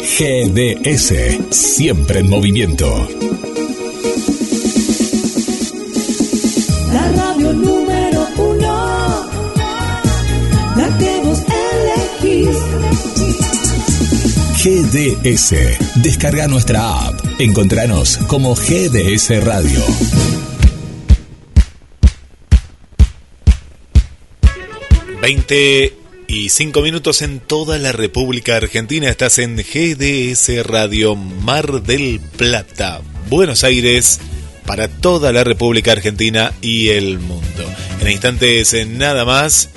GDS, siempre en movimiento. La radio número 1, la que vos elegís. GDS, descarga nuestra app. Encontranos como GDS Radio. 25 minutos en toda la República Argentina. Estás en GDS Radio Mar del Plata, Buenos Aires, para toda la República Argentina y el mundo. En instantes nada más,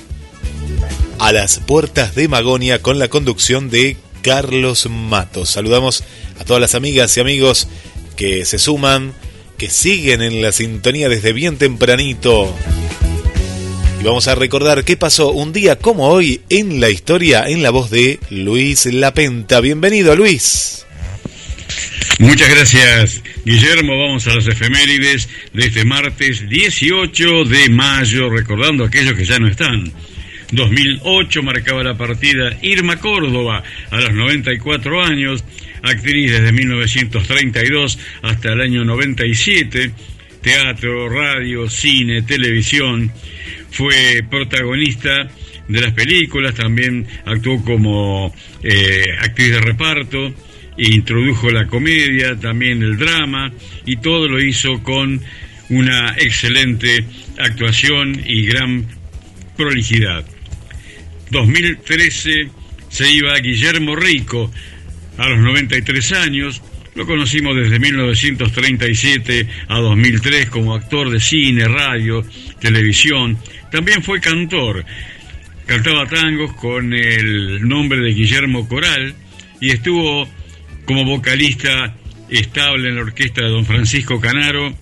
a las puertas de Magonia con la conducción de Carlos Matos. Saludamos a todas las amigas y amigos que se suman, que siguen en la sintonía desde bien tempranito. Y vamos a recordar qué pasó un día como hoy en la historia, en la voz de Luis Lapenta. Bienvenido, Luis. Muchas gracias, Guillermo. Vamos a las efemérides de este martes 18 de mayo, recordando a aquellos que ya no están. 2008 marcaba la partida Irma Córdoba, a los 94 años, actriz desde 1932 hasta el año 97, teatro, radio, cine, televisión. Fue protagonista de las películas, también actuó como actriz de reparto, e introdujo la comedia, también el drama, y todo lo hizo con una excelente actuación y gran prolijidad. 2013 se iba Guillermo Rico, a los 93 años. Lo conocimos desde 1937 a 2003 como actor de cine, radio, televisión. También fue cantor. Cantaba tangos con el nombre de Guillermo Coral y estuvo como vocalista estable en la orquesta de don Francisco Canaro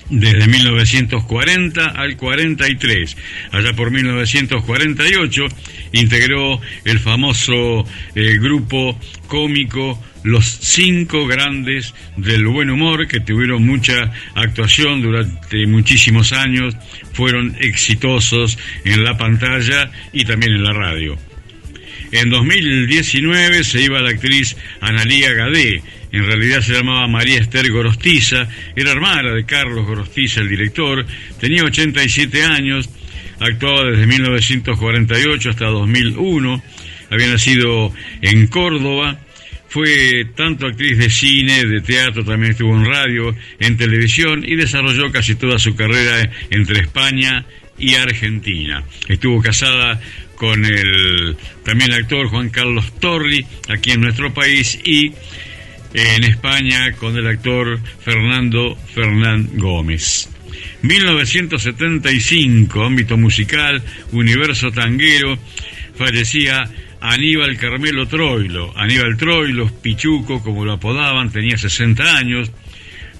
desde 1940 al 43. Allá por 1948 integró el famoso grupo cómico Los Cinco Grandes del Buen Humor, que tuvieron mucha actuación durante muchísimos años, fueron exitosos en la pantalla y también en la radio. En 2019 se iba la actriz Analía Gadé. En realidad se llamaba María Esther Gorostiza, era hermana de Carlos Gorostiza, el director, tenía 87 años, actuaba desde 1948 hasta 2001, había nacido en Córdoba, fue tanto actriz de cine, de teatro, también estuvo en radio, en televisión y desarrolló casi toda su carrera entre España y Argentina. Estuvo casada con el también actor Juan Carlos Torri, aquí en nuestro país, y en España con el actor Fernando Fernán Gómez. 1975, ámbito musical, universo tanguero, fallecía Aníbal Carmelo Troilo. Aníbal Troilo, Pichuco, como lo apodaban, tenía 60 años,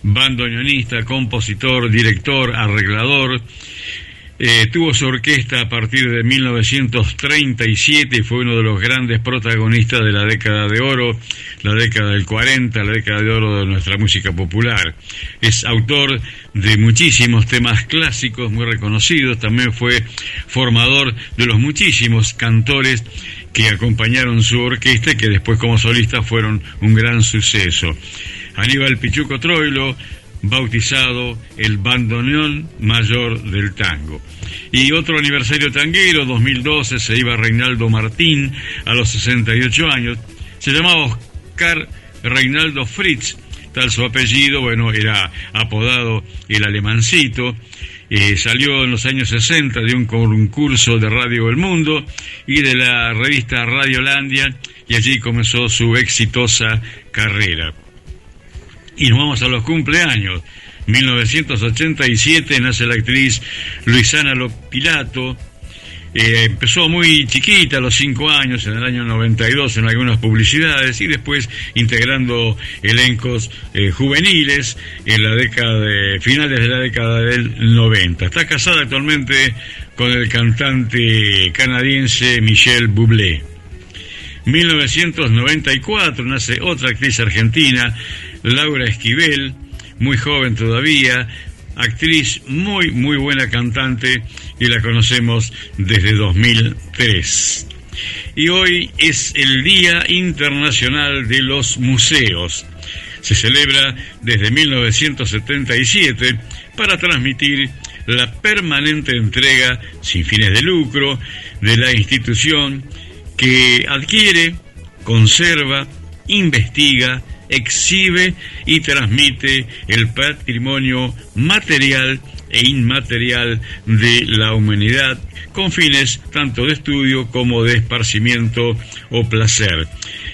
bandoneonista, compositor, director, arreglador. Tuvo su orquesta a partir de 1937 y fue uno de los grandes protagonistas de la década de oro, la década del 40, la década de oro de nuestra música popular. Es autor de muchísimos temas clásicos muy reconocidos, también fue formador de los muchísimos cantores que acompañaron su orquesta y que después como solista fueron un gran suceso. Aníbal Pichuco Troilo, bautizado el bandoneón mayor del tango. Y otro aniversario tanguero, 2012, se iba Reinaldo Martín a los 68 años. Se llamaba Oscar Reinaldo Fritz, tal su apellido, bueno, era apodado el Alemancito. Salió en los años 60 de un concurso de Radio El Mundo y de la revista Radiolandia, y allí comenzó su exitosa carrera. Y nos vamos a los cumpleaños. 1987 nace la actriz Luisana Lopilato. Empezó muy chiquita, a los 5 años, en el año 92, en algunas publicidades, y después integrando elencos juveniles en la década de finales de la década del 90. Está casada actualmente con el cantante canadiense Michel Bublé. 1994 nace otra actriz argentina, Laura Esquivel, muy joven todavía, actriz muy buena cantante, y la conocemos desde 2003. y hoy es el Día Internacional de los Museos. Se celebra desde 1977 para transmitir la permanente entrega sin fines de lucro de la institución que adquiere, conserva, investiga, exhibe y transmite el patrimonio material e inmaterial de la humanidad con fines tanto de estudio como de esparcimiento o placer.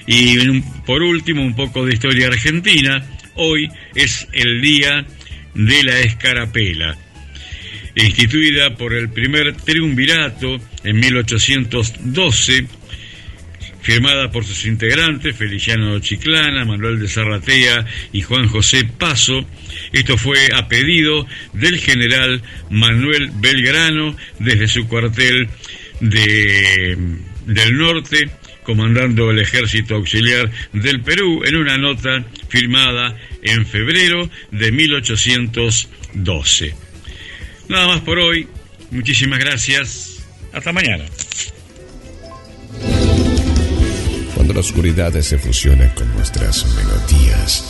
Y por último, un poco de historia argentina. Hoy es el Día de la Escarapela, instituida por el primer triunvirato en 1812, firmada por sus integrantes, Feliciano Chiclana, Manuel de Zarratea y Juan José Paso. Esto fue a pedido del general Manuel Belgrano desde su cuartel del norte, comandando el Ejército Auxiliar del Perú, en una nota firmada en febrero de 1812. Nada más por hoy. Muchísimas gracias. Hasta mañana. Cuando la oscuridad se fusiona con nuestras melodías.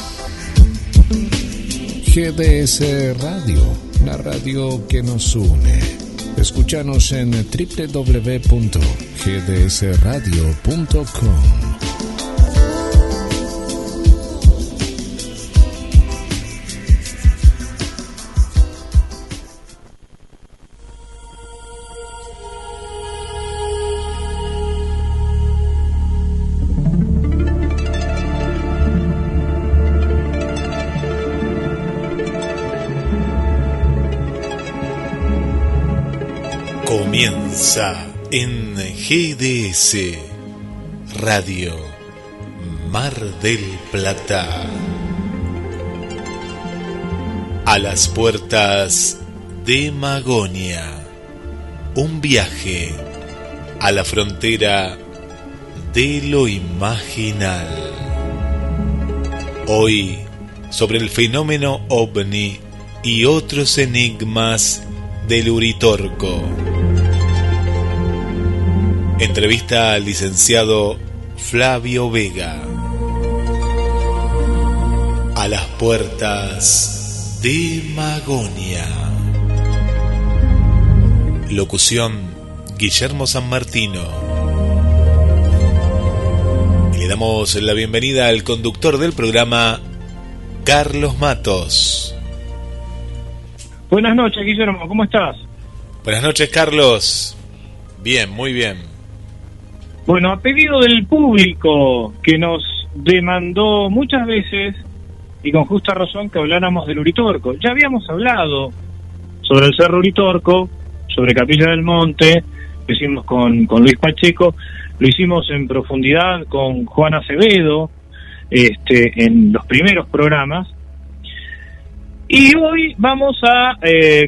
GDS Radio, la radio que nos une. Escúchanos en www.gdsradio.com. Comienza en GDS Radio Mar del Plata. A las puertas de Magonia. Un viaje a la frontera de lo imaginal. Hoy, sobre el fenómeno OVNI y otros enigmas del Uritorco. Entrevista al licenciado Flavio Vega. A las puertas de Magonia. Locución Guillermo San Martino. Y le damos la bienvenida al conductor del programa, Carlos Matos. Buenas noches, Guillermo, ¿cómo estás? Buenas noches, Carlos. Bien, muy bien. Bueno, a pedido del público que nos demandó muchas veces, y con justa razón, que habláramos del Uritorco. Ya habíamos hablado sobre el Cerro Uritorco, sobre Capilla del Monte, lo hicimos con Luis Pacheco, lo hicimos en profundidad con Juan Acevedo, en los primeros programas. Y hoy vamos a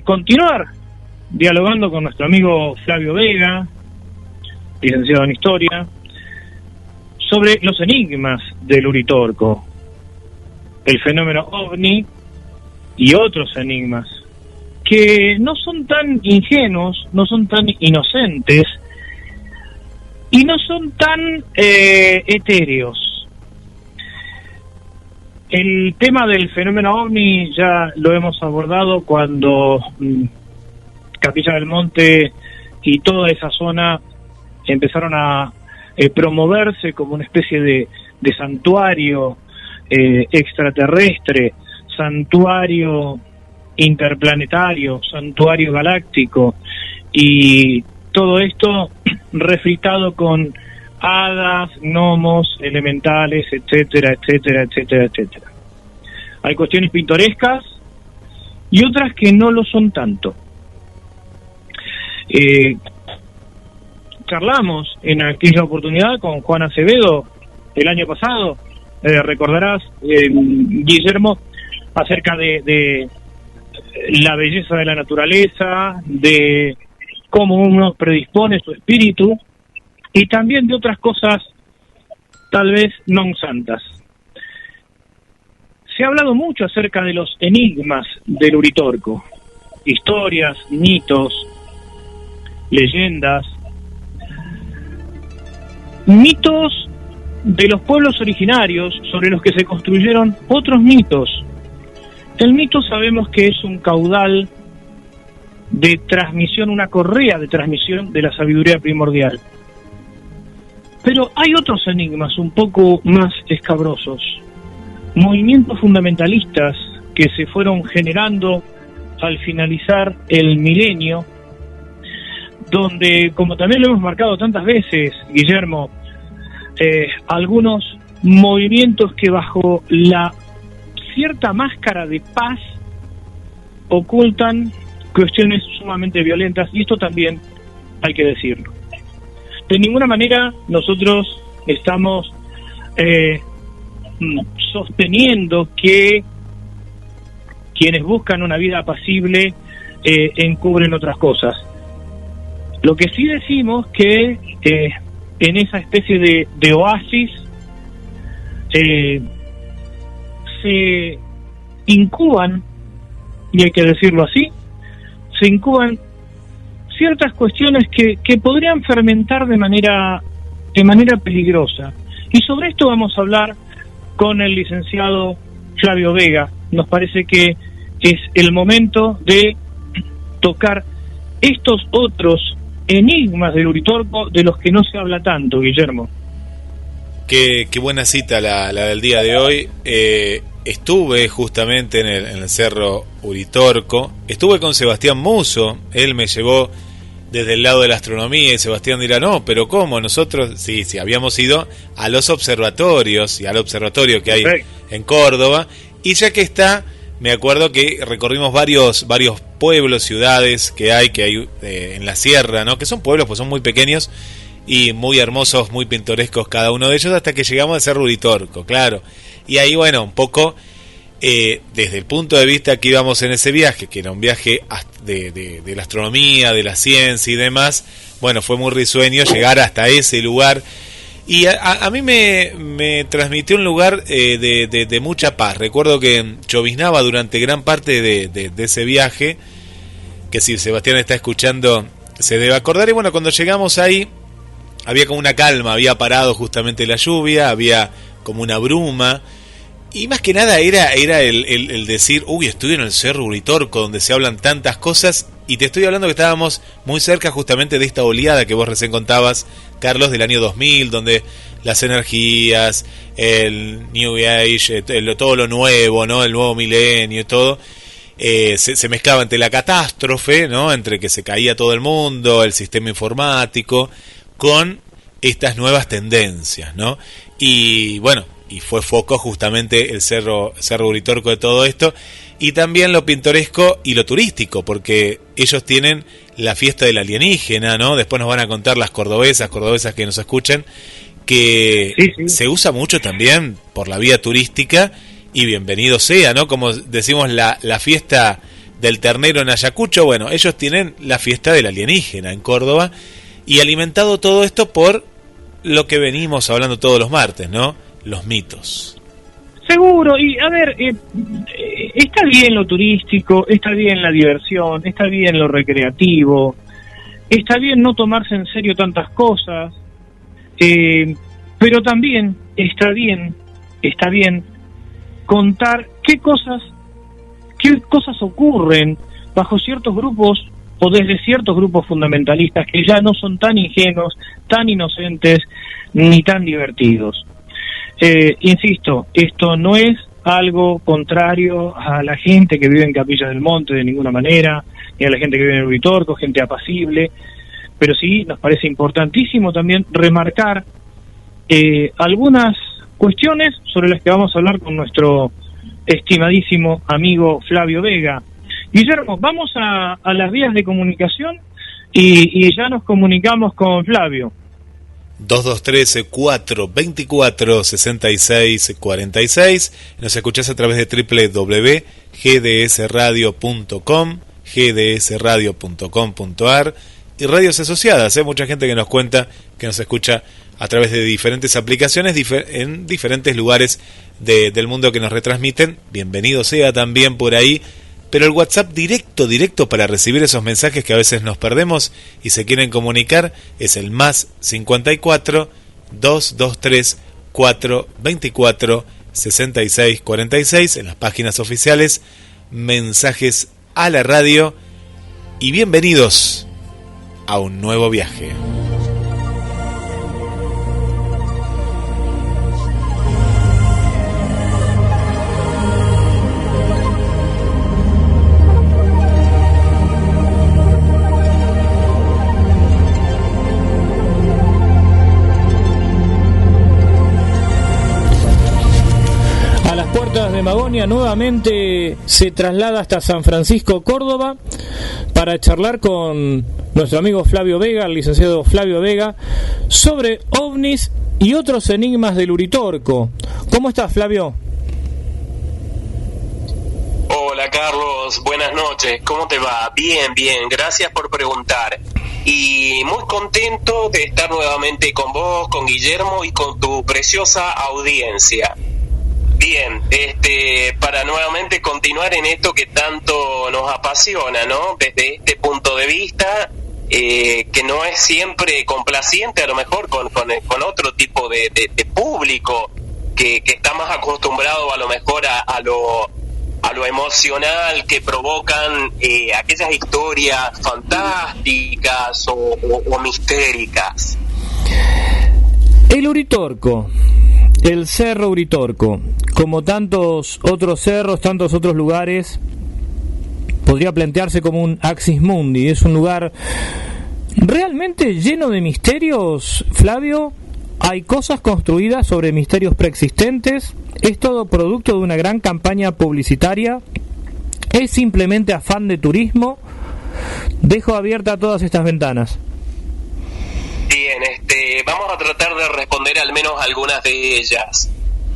continuar dialogando con nuestro amigo Flavio Vega, licenciado en Historia, sobre los enigmas del Uritorco, el fenómeno OVNI y otros enigmas que no son tan ingenuos, no son tan inocentes y no son tan etéreos. El tema del fenómeno OVNI ya lo hemos abordado cuando Capilla del Monte y toda esa zona empezaron a promoverse como una especie de santuario extraterrestre, santuario interplanetario, santuario galáctico, y todo esto refritado con hadas, gnomos, elementales, etcétera, etcétera, etcétera, etcétera. Hay cuestiones pintorescas y otras que no lo son tanto. Charlamos en aquella oportunidad con Juan Acevedo el año pasado, recordarás, Guillermo, acerca de la belleza de la naturaleza, de cómo uno predispone su espíritu y también de otras cosas tal vez non santas. Se ha hablado mucho acerca de los enigmas del Uritorco, historias, mitos, leyendas. mitos de los pueblos originarios sobre los que se construyeron otros mitos. El mito sabemos que es un caudal de transmisión, una correa de transmisión de la sabiduría primordial. Pero hay otros enigmas un poco más escabrosos. Movimientos fundamentalistas que se fueron generando al finalizar el milenio, donde, como también lo hemos marcado tantas veces, Guillermo, algunos movimientos que bajo la cierta máscara de paz ocultan cuestiones sumamente violentas, y esto también hay que decirlo. De ninguna manera nosotros estamos sosteniendo que quienes buscan una vida apacible encubren otras cosas. Lo que sí decimos que en esa especie de oasis se incuban, y hay que decirlo así, se incuban ciertas cuestiones que podrían fermentar de manera peligrosa. Y sobre esto vamos a hablar con el licenciado Flavio Vega. Nos parece que es el momento de tocar estos otros enigmas del Uritorco de los que no se habla tanto, Guillermo. Qué buena cita la del día de hoy. Estuve justamente en el Cerro Uritorco. Estuve con Sebastián Muso. Él me llevó desde el lado de la astronomía, y Sebastián dirá, no, pero ¿cómo? Nosotros, sí, habíamos ido a los observatorios y al observatorio que hay en Córdoba, y ya que está, me acuerdo que recorrimos varios pueblos, ciudades que hay en la sierra, ¿no? Que son pueblos, pues son muy pequeños y muy hermosos, muy pintorescos cada uno de ellos, hasta que llegamos al Cerro Uritorco, claro. Y ahí, bueno, un poco desde el punto de vista que íbamos en ese viaje, que era un viaje de la astronomía, de la ciencia y demás, bueno, fue muy risueño llegar hasta ese lugar. Y a mí me transmitió un lugar de mucha paz. Recuerdo que lloviznaba durante gran parte de ese viaje, que si Sebastián está escuchando se debe acordar. Y bueno, cuando llegamos ahí había como una calma, había parado justamente la lluvia, había como una bruma, y más que nada era el decir, uy, estoy en el Cerro Uritorco, donde se hablan tantas cosas. Y te estoy hablando que estábamos muy cerca justamente de esta oleada que vos recién contabas, Carlos, del año 2000, donde las energías, el New Age, todo lo nuevo, ¿no? El nuevo milenio y todo, se mezclaba entre la catástrofe, ¿no? Entre que se caía todo el mundo, el sistema informático, con estas nuevas tendencias, ¿no? Y bueno, y fue foco justamente el Cerro Uritorco de todo esto, y también lo pintoresco y lo turístico, porque ellos tienen la fiesta del alienígena, ¿no? Después nos van a contar las cordobesas que nos escuchan, que sí. Se usa mucho también por la vía turística, y bienvenido sea, ¿no? Como decimos la fiesta del ternero en Ayacucho, bueno, ellos tienen la fiesta del alienígena en Córdoba, y alimentado todo esto por lo que venimos hablando todos los martes, ¿no? Los mitos. Seguro, y a ver, está bien lo turístico, está bien la diversión, está bien lo recreativo, está bien no tomarse en serio tantas cosas, pero también está bien contar qué cosas ocurren bajo ciertos grupos o desde ciertos grupos fundamentalistas que ya no son tan ingenuos, tan inocentes, ni tan divertidos. Insisto, esto no es algo contrario a la gente que vive en Capilla del Monte de ninguna manera, ni a la gente que vive en Uritorco, gente apacible, pero sí nos parece importantísimo también remarcar algunas cuestiones sobre las que vamos a hablar con nuestro estimadísimo amigo Flavio Vega. Guillermo, vamos a las vías de comunicación y ya nos comunicamos con Flavio. 2213-424-6646. Nos escuchás a través de www.gdsradio.com, gdsradio.com.ar y radios asociadas. Mucha gente que nos cuenta que nos escucha a través de diferentes aplicaciones en diferentes lugares del mundo que nos retransmiten. Bienvenido sea también por ahí. Pero el WhatsApp directo para recibir esos mensajes que a veces nos perdemos y se quieren comunicar es el más 54 223 424 6646 en las páginas oficiales, mensajes a la radio y bienvenidos a un nuevo viaje. De Magonia nuevamente se traslada hasta San Francisco, Córdoba, para charlar con nuestro amigo Flavio Vega, el licenciado Flavio Vega, sobre ovnis y otros enigmas del Uritorco. ¿Cómo estás, Flavio? Hola, Carlos, buenas noches, ¿cómo te va? Bien, gracias por preguntar. Y muy contento de estar nuevamente con vos, con Guillermo y con tu preciosa audiencia. Bien, para nuevamente continuar en esto que tanto nos apasiona, ¿no? Desde este punto de vista, que no es siempre complaciente, a lo mejor con otro tipo de público que está más acostumbrado a lo mejor a lo emocional que provocan aquellas historias fantásticas o mistéricas. El Uritorco. El Cerro Uritorco, como tantos otros cerros, tantos otros lugares, podría plantearse como un Axis Mundi. Es un lugar realmente lleno de misterios, Flavio. Hay cosas construidas sobre misterios preexistentes. Es todo producto de una gran campaña publicitaria. Es simplemente afán de turismo. Dejo abiertas todas estas ventanas. Bien, vamos a tratar de responder al menos algunas de ellas.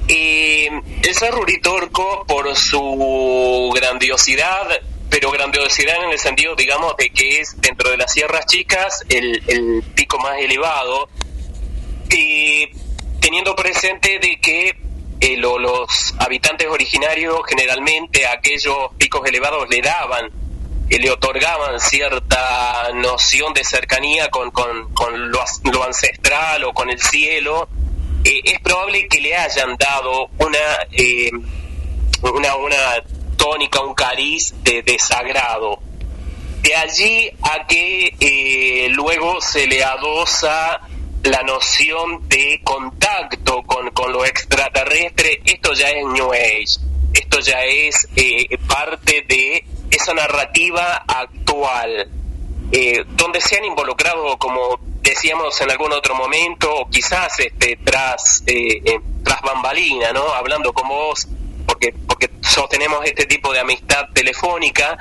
El Cerro Uritorco, por su grandiosidad, pero grandiosidad en el sentido, digamos, de que es dentro de las Sierras Chicas el pico más elevado, teniendo presente de que los habitantes originarios generalmente a aquellos picos elevados le otorgaban cierta noción de cercanía con lo ancestral o con el cielo. Es probable que le hayan dado una tónica, un cariz de sagrado. De allí a que luego se le adosa la noción de contacto con lo extraterrestre. Esto ya es New Age, esto ya es parte de esa narrativa actual, donde se han involucrado, como decíamos en algún otro momento, o quizás tras bambalina, ¿no? Hablando con vos, porque sostenemos este tipo de amistad telefónica,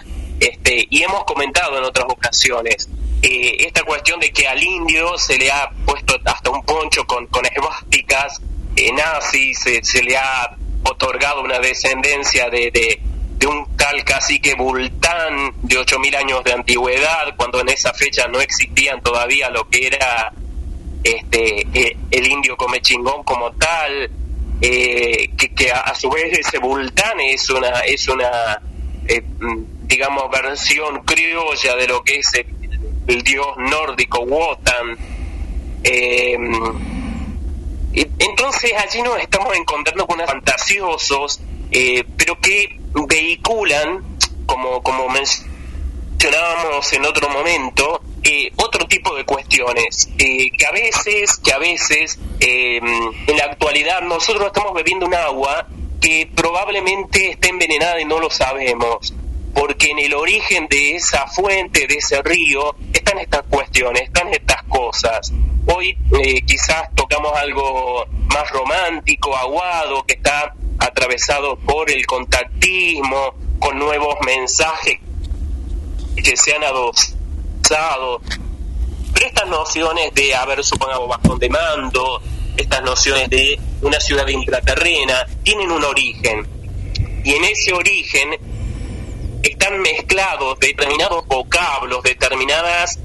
y hemos comentado en otras ocasiones esta cuestión de que al indio se le ha puesto hasta un poncho con esvásticas nazis, se le ha otorgado una descendencia de un tal cacique Bultán de 8.000 años de antigüedad, cuando en esa fecha no existían todavía lo que era el indio comechingón como tal, que a su vez ese Bultán es una digamos versión criolla de lo que es el dios nórdico Wotan. Entonces allí nos estamos encontrando con unos fantasiosos, pero que vehiculan, como mencionábamos en otro momento, otro tipo de cuestiones que a veces en la actualidad nosotros estamos bebiendo un agua que probablemente esté envenenada y no lo sabemos, porque en el origen de esa fuente, de ese río, están estas cuestiones, están estas cosas. Hoy quizás tocamos algo más romántico, aguado, que está atravesado por el contactismo, con nuevos mensajes que se han adosado. Pero estas nociones de haber, supongamos, bajón de mando, estas nociones de una ciudad intraterrena, tienen un origen. Y en ese origen están mezclados determinados vocablos, determinadas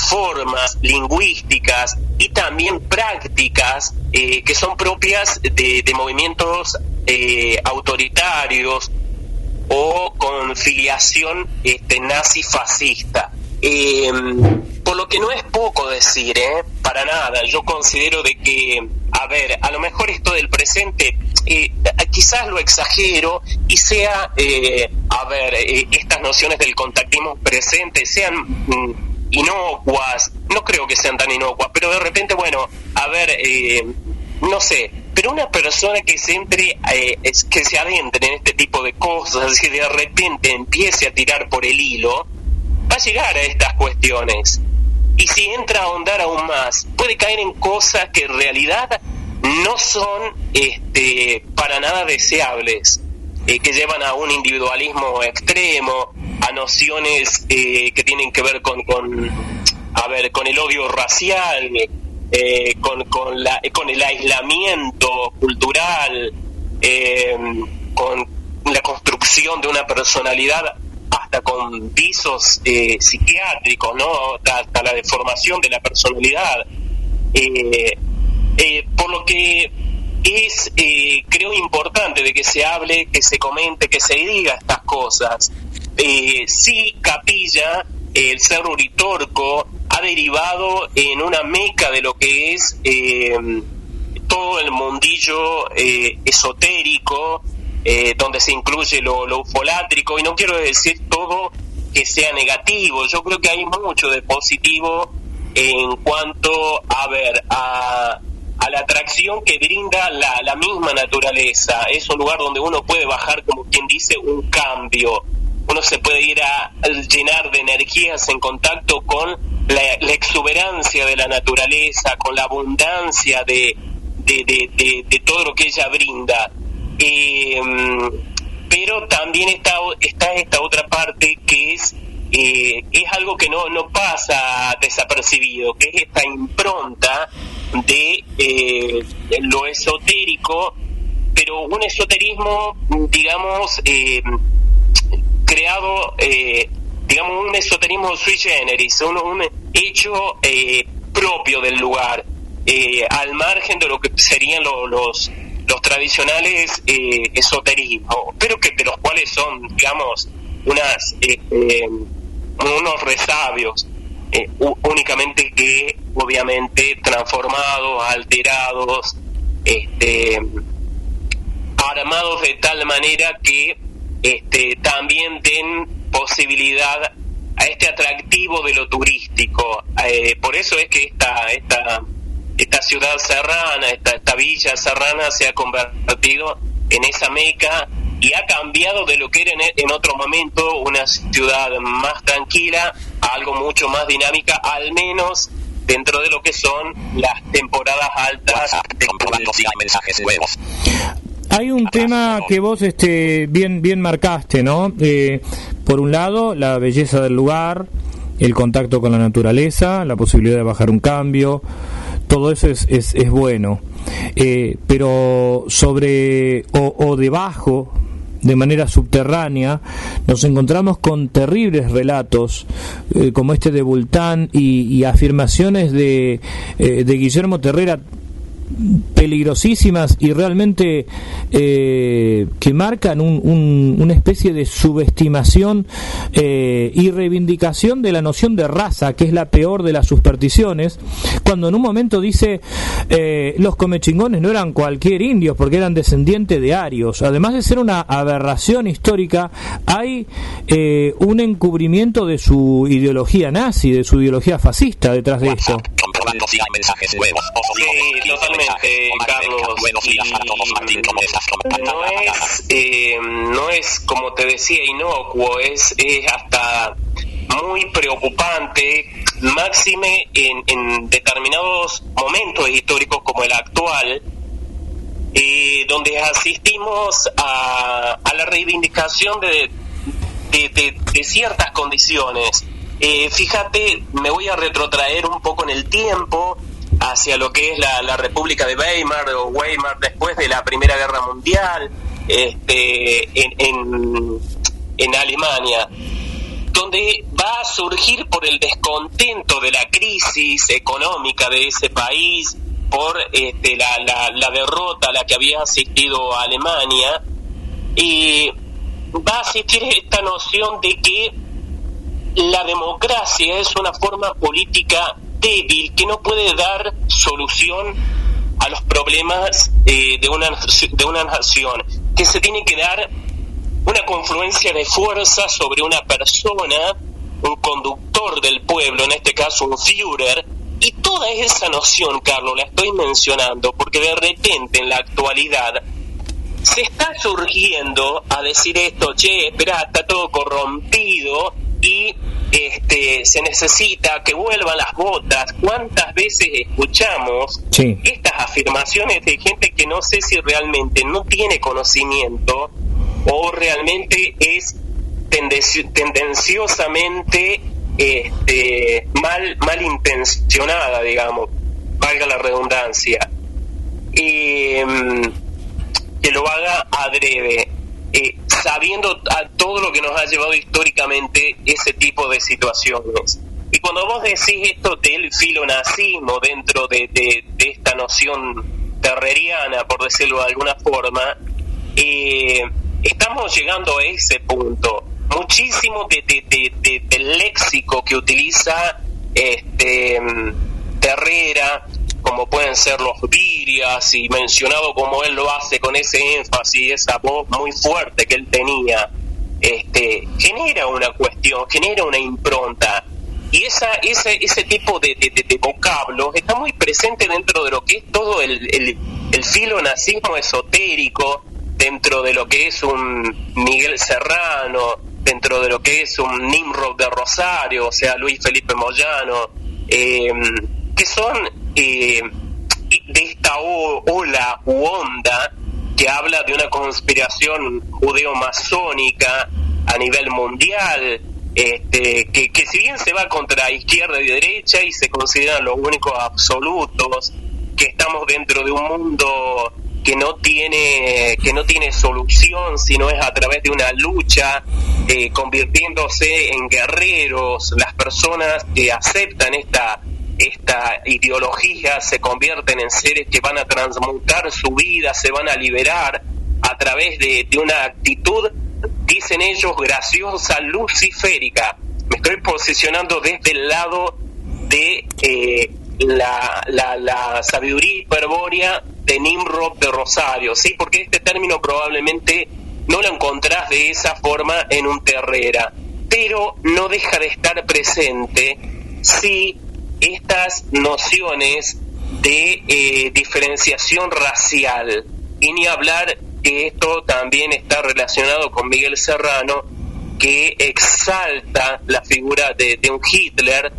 formas lingüísticas y también prácticas que son propias de movimientos autoritarios o con filiación nazi-fascista. por lo que no es poco decir, para nada. Yo considero de que, a lo mejor esto del presente, quizás lo exagero y sea, estas nociones del contactismo presente sean inocuas. No creo que sean tan inocuas, pero de repente, no sé, pero una persona que se que se adentre en este tipo de cosas y de repente empiece a tirar por el hilo, va a llegar a estas cuestiones. Y si entra a ahondar aún más, puede caer en cosas que en realidad no son para nada deseables, que llevan a un individualismo extremo, a nociones que tienen que ver con el odio racial, con el aislamiento cultural, con la construcción de una personalidad hasta con visos psiquiátricos, ¿no? Hasta la deformación de la personalidad, por lo que es creo importante de que se hable, que se comente, que se diga estas cosas. Sí, Capilla, el Cerro Uritorco, ha derivado en una meca de lo que es todo el mundillo esotérico, donde se incluye lo ufolátrico, y no quiero decir todo que sea negativo. Yo creo que hay mucho de positivo en cuanto a la atracción que brinda la misma naturaleza. Es un lugar donde uno puede bajar, como quien dice, un cambio. Uno se puede ir a llenar de energías en contacto con la exuberancia de la naturaleza, con la abundancia de todo lo que ella brinda. Pero también está esta otra parte que es algo que no pasa desapercibido, que es esta impronta de lo esotérico, pero un esoterismo, digamos, creado, digamos, un esoterismo sui generis, un hecho propio del lugar, al margen de lo que serían los tradicionales esoterismos, pero que de los cuales son, digamos, unos resabios, únicamente que obviamente transformados, alterados, armados de tal manera que también den posibilidad a este atractivo de lo turístico. Por eso es que esta ciudad serrana, esta villa serrana se ha convertido en esa meca y ha cambiado de lo que era en otro momento una ciudad más tranquila a algo mucho más dinámica, al menos dentro de lo que son las temporadas altas. Comprobando si hay mensajes nuevos. Hay un tema que vos bien marcaste, ¿no? Por un lado, la belleza del lugar, el contacto con la naturaleza, la posibilidad de bajar un cambio, todo eso es bueno. Pero sobre o debajo, de manera subterránea, nos encontramos con terribles relatos como este de Bultán y afirmaciones de Guillermo Terrera peligrosísimas y realmente que marcan una especie de subestimación y reivindicación de la noción de raza, que es la peor de las supersticiones, cuando en un momento dice los comechingones no eran cualquier indios porque eran descendientes de arios. Además de ser una aberración histórica, hay un encubrimiento de su ideología nazi, de su ideología fascista detrás de esto. Comprobando si hay mensajes nuevos. Sí, totalmente, Carlos. No es, como te decía, inocuo, es hasta muy preocupante, máxime en determinados momentos históricos como el actual, donde asistimos a la reivindicación de ciertas condiciones. Fíjate, me voy a retrotraer un poco en el tiempo hacia lo que es la República de Weimar o Weimar después de la Primera Guerra Mundial, en Alemania, donde va a surgir por el descontento de la crisis económica de ese país, por la derrota a la que había asistido Alemania, y va a existir esta noción de que la democracia es una forma política débil que no puede dar solución a los problemas de una nación, que se tiene que dar una confluencia de fuerza sobre una persona, un conductor del pueblo, en este caso un Führer, y toda esa noción, Carlos, la estoy mencionando porque de repente en la actualidad se está surgiendo a decir esto, espera, está todo corrompido y se necesita que vuelvan las botas. ¿Cuántas veces escuchamos estas afirmaciones de gente que no sé si realmente no tiene conocimiento o realmente es tendenciosamente mal intencionada, digamos, valga la redundancia, que lo haga adrede, sabiendo todo lo que nos ha llevado históricamente ese tipo de situaciones. Y cuando vos decís esto del filonazismo dentro de esta noción terreriana, por decirlo de alguna forma, estamos llegando a ese punto. Muchísimo del léxico que utiliza Terrera, como pueden ser los virias, y mencionado como él lo hace con ese énfasis, esa voz muy fuerte que él tenía, genera una cuestión, genera una impronta, y ese tipo de vocablos está muy presente dentro de lo que es todo el filonazismo esotérico, dentro de lo que es un Miguel Serrano, dentro de lo que es un Nimrod de Rosario, o sea, Luis Felipe Moyano, que son de esta ola u onda que habla de una conspiración judeo-masónica a nivel mundial, que si bien se va contra izquierda y derecha y se consideran los únicos absolutos, que estamos dentro de un mundo que no tiene solución, sino es a través de una lucha, convirtiéndose en guerreros. Las personas que aceptan esta ideología se convierten en seres que van a transmutar su vida, se van a liberar a través de una actitud, dicen ellos, graciosa, luciférica. Me estoy posicionando desde el lado de la sabiduría hiperbórea de Nimrod de Rosario, ¿sí? Porque este término probablemente no lo encontrás de esa forma en un Terrera, pero no deja de estar presente si estas nociones de diferenciación racial, y ni hablar que esto también está relacionado con Miguel Serrano, que exalta la figura de un Hitler,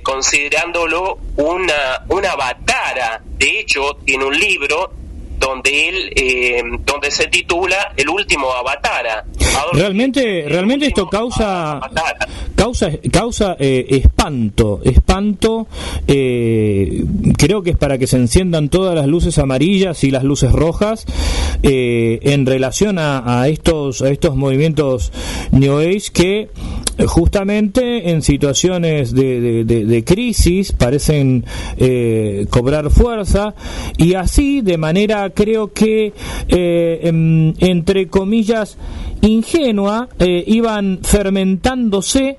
considerándolo una batara. De hecho, tiene un libro donde se titula El último Avatara. Realmente esto causa espanto. Creo que es para que se enciendan todas las luces amarillas y las luces rojas en relación a estos movimientos New Age que justamente en situaciones de crisis parecen cobrar fuerza, y así de manera, creo que entre comillas ingenua, iban fermentándose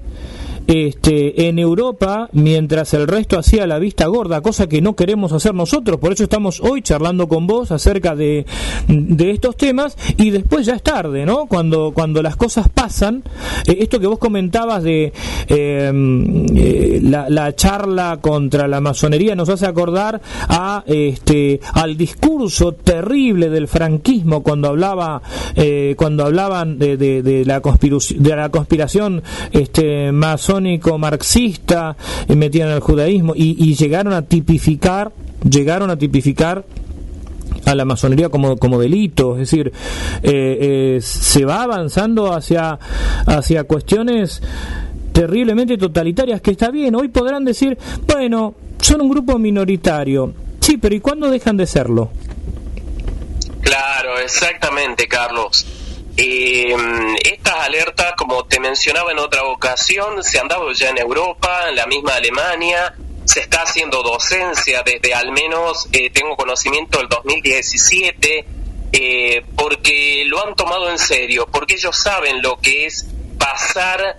en Europa, mientras el resto hacía la vista gorda, cosa que no queremos hacer nosotros. Por eso estamos hoy charlando con vos acerca de estos temas, y después ya es tarde, ¿no? Cuando las cosas pasan, esto que vos comentabas de la charla contra la masonería nos hace acordar al discurso terrible del franquismo cuando hablaban de la conspiración masónica marxista, metían al judaísmo y llegaron a tipificar a la masonería como delito. Es decir, se va avanzando hacia cuestiones terriblemente totalitarias, que está bien. Hoy podrán decir, bueno, son un grupo minoritario. Sí, pero ¿y cuándo dejan de serlo? Claro, exactamente, Carlos. Estas alertas, como te mencionaba en otra ocasión, se han dado ya en Europa, en la misma Alemania. Se está haciendo docencia desde al menos, tengo conocimiento, del 2017, porque lo han tomado en serio, porque ellos saben lo que es pasar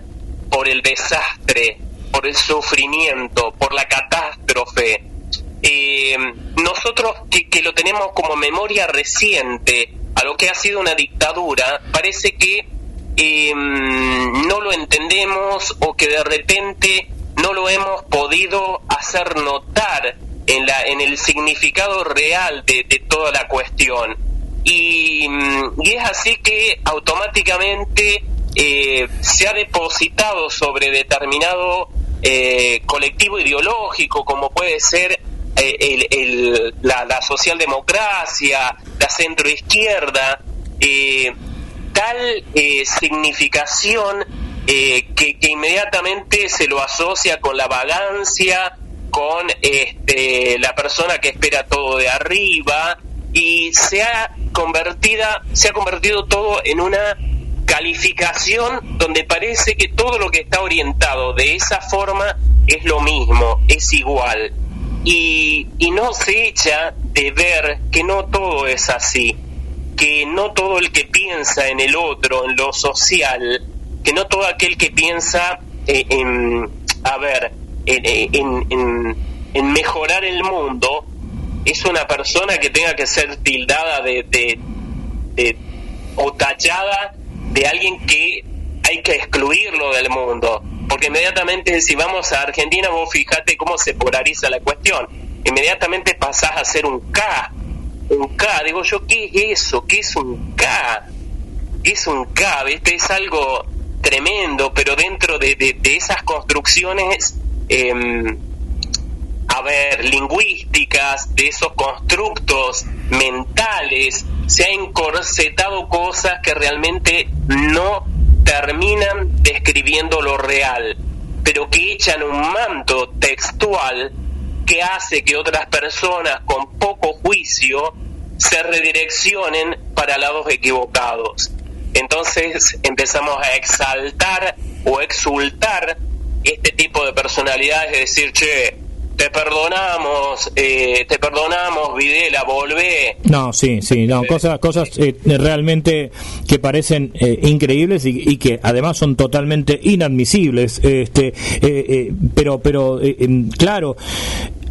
por el desastre, por el sufrimiento, por la catástrofe. Nosotros que lo tenemos como memoria reciente a lo que ha sido una dictadura, parece que no lo entendemos, o que de repente no lo hemos podido hacer notar en el significado real de toda la cuestión. Y es así que automáticamente se ha depositado sobre determinado colectivo ideológico, como puede ser la socialdemocracia, la centroizquierda, tal significación que inmediatamente se lo asocia con la vagancia, con la persona que espera todo de arriba, y se ha convertido todo en una calificación donde parece que todo lo que está orientado de esa forma es lo mismo, es igual, y no se echa de ver que no todo es así, que no todo el que piensa en el otro, en lo social, que no todo aquel que piensa en mejorar el mundo es una persona que tenga que ser tildada o tachada de alguien que hay que excluirlo del mundo. Porque inmediatamente, si vamos a Argentina, vos fijate cómo se polariza la cuestión. Inmediatamente pasás a ser un K. Digo yo, ¿qué es eso? ¿Qué es un K? ¿Qué es un K? ¿Viste? Es algo tremendo, pero dentro de esas construcciones lingüísticas, de esos constructos mentales, se ha encorsetado cosas que realmente no terminan describiendo lo real, pero que echan un manto textual que hace que otras personas con poco juicio se redireccionen para lados equivocados. Entonces empezamos a exaltar o exultar este tipo de personalidades, es decir, che, te perdonamos, Videla, volvé. No, sí, no, cosas realmente que parecen increíbles y que además son totalmente inadmisibles, pero claro.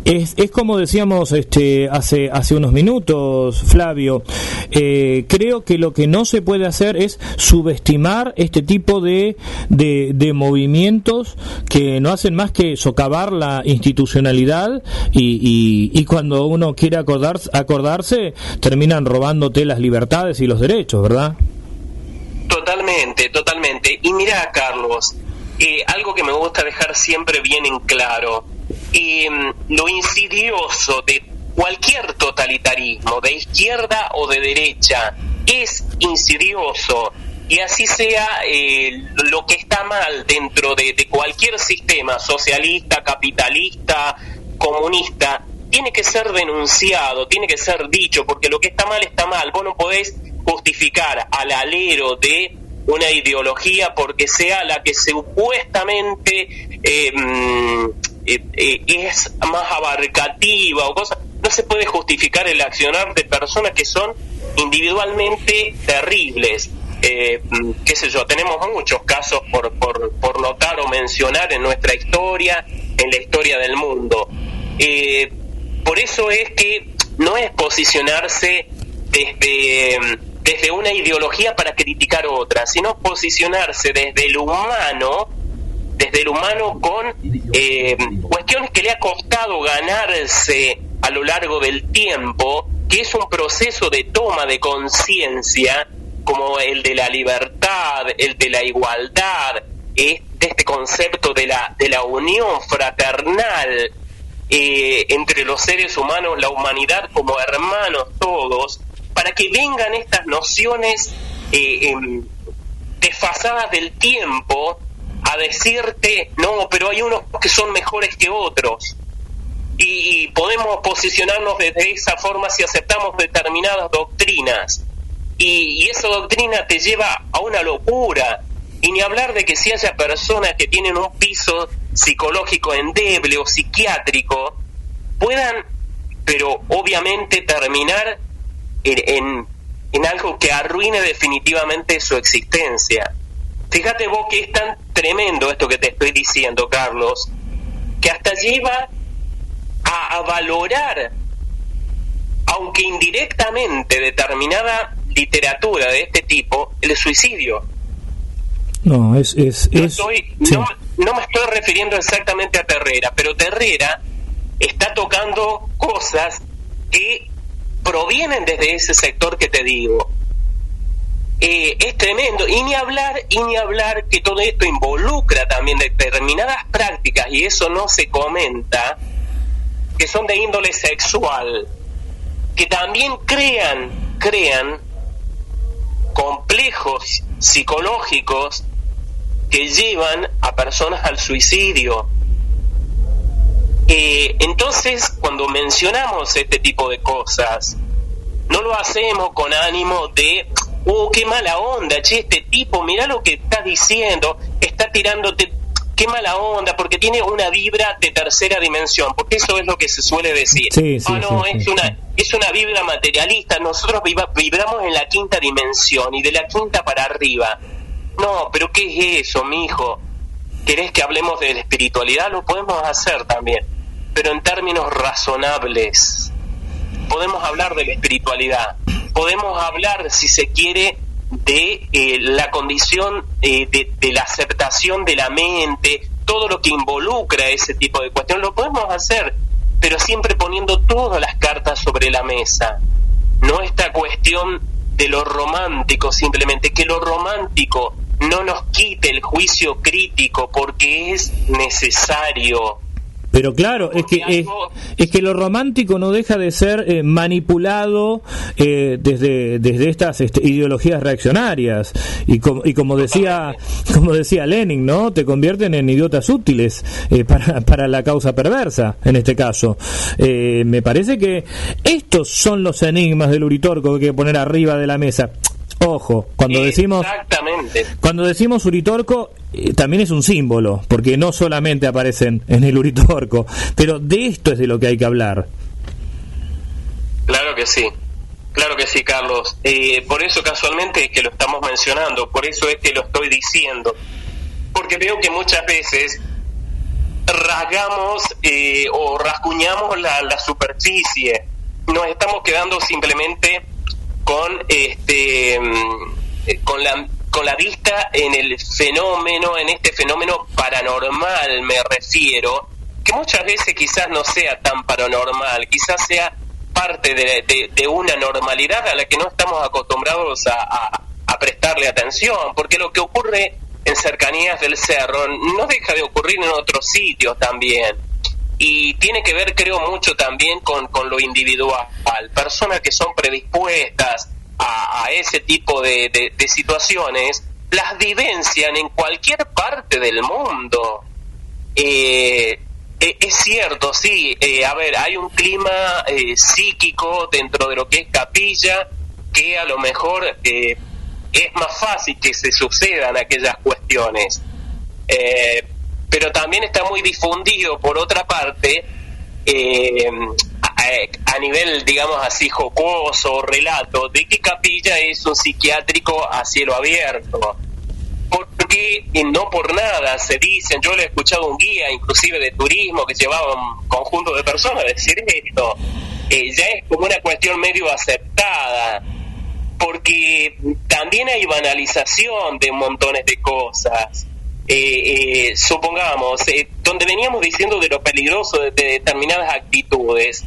Es como decíamos hace unos minutos, Flavio, creo que lo que no se puede hacer es subestimar este tipo de movimientos que no hacen más que socavar la institucionalidad y cuando uno quiere acordarse terminan robándote las libertades y los derechos, ¿verdad? Totalmente. Y mirá, Carlos, algo que me gusta dejar siempre bien en claro. Lo insidioso de cualquier totalitarismo, de izquierda o de derecha, es insidioso, y así sea lo que está mal dentro de cualquier sistema socialista, capitalista, comunista, tiene que ser denunciado, tiene que ser dicho, porque lo que está mal está mal. Vos no podés justificar al alero de una ideología porque sea la que supuestamente es más abarcativa o cosas. No se puede justificar el accionar de personas que son individualmente terribles. Qué sé yo, tenemos muchos casos por notar o mencionar en nuestra historia, en la historia del mundo. Por eso es que no es posicionarse desde una ideología para criticar otra, sino posicionarse desde el humano con cuestiones que le ha costado ganarse a lo largo del tiempo, que es un proceso de toma de conciencia, como el de la libertad, el de la igualdad, de este concepto de la unión fraternal entre los seres humanos, la humanidad como hermanos todos, para que vengan estas nociones desfasadas del tiempo a decirte, no, pero hay unos que son mejores que otros, y podemos posicionarnos desde esa forma si aceptamos determinadas doctrinas, y esa doctrina te lleva a una locura, y ni hablar de que si haya personas que tienen un piso psicológico endeble o psiquiátrico, puedan, pero obviamente terminar en algo que arruine definitivamente su existencia. Fíjate vos que es tan tremendo esto que te estoy diciendo, Carlos, que hasta lleva a valorar, aunque indirectamente, determinada literatura de este tipo, el suicidio. No, No me estoy refiriendo exactamente a Terrera, pero Terrera está tocando cosas que provienen desde ese sector que te digo. Es tremendo, y ni hablar que todo esto involucra también determinadas prácticas, y eso no se comenta, que son de índole sexual, que también crean complejos psicológicos que llevan a personas al suicidio. Entonces, cuando mencionamos este tipo de cosas, no lo hacemos con ánimo de qué mala onda, che, este tipo, mirá lo que está diciendo, está tirándote, qué mala onda, porque tiene una vibra de tercera dimensión, porque eso es lo que se suele decir. Es una vibra materialista, nosotros vibramos en la quinta dimensión y de la quinta para arriba. No, pero ¿qué es eso, mijo? ¿Querés que hablemos de la espiritualidad? Lo podemos hacer también, pero en términos razonables. Podemos hablar de la espiritualidad, podemos hablar, si se quiere, de la condición de la aceptación de la mente, todo lo que involucra ese tipo de cuestiones, lo podemos hacer, pero siempre poniendo todas las cartas sobre la mesa. No esta cuestión de lo romántico, simplemente que lo romántico no nos quite el juicio crítico, porque es necesario. Pero claro, es que lo romántico no deja de ser manipulado desde estas ideologías reaccionarias, y como decía Lenin, ¿no? Te convierten en idiotas útiles para la causa perversa, en este caso. Me parece que estos son los enigmas del Uritorco que hay que poner arriba de la mesa. Ojo, cuando decimos Uritorco, también es un símbolo, porque no solamente aparecen en el Uritorco, pero de esto es de lo que hay que hablar. Claro que sí, Carlos. Por eso casualmente es que lo estamos mencionando, por eso es que lo estoy diciendo, porque veo que muchas veces rasgamos o rasguñamos la superficie, nos estamos quedando simplemente con la vista en el fenómeno, en este fenómeno paranormal me refiero, que muchas veces quizás no sea tan paranormal, quizás sea parte de una normalidad a la que no estamos acostumbrados a prestarle atención, porque lo que ocurre en cercanías del cerro no deja de ocurrir en otros sitios también. Y tiene que ver, creo, mucho también con lo individual. Personas que son predispuestas a ese tipo de situaciones, las vivencian en cualquier parte del mundo. Es cierto, sí. Hay un clima psíquico dentro de lo que es Capilla, que a lo mejor es más fácil que se sucedan aquellas cuestiones. Pero también está muy difundido, por otra parte, a nivel, digamos así, jocoso, relato, de que Capilla es un psiquiátrico a cielo abierto. Porque no por nada se dicen, yo le he escuchado a un guía, inclusive de turismo, que llevaba un conjunto de personas, decir esto, ya es como una cuestión medio aceptada, porque también hay banalización de montones de cosas. Supongamos, donde veníamos diciendo de lo peligroso de determinadas actitudes,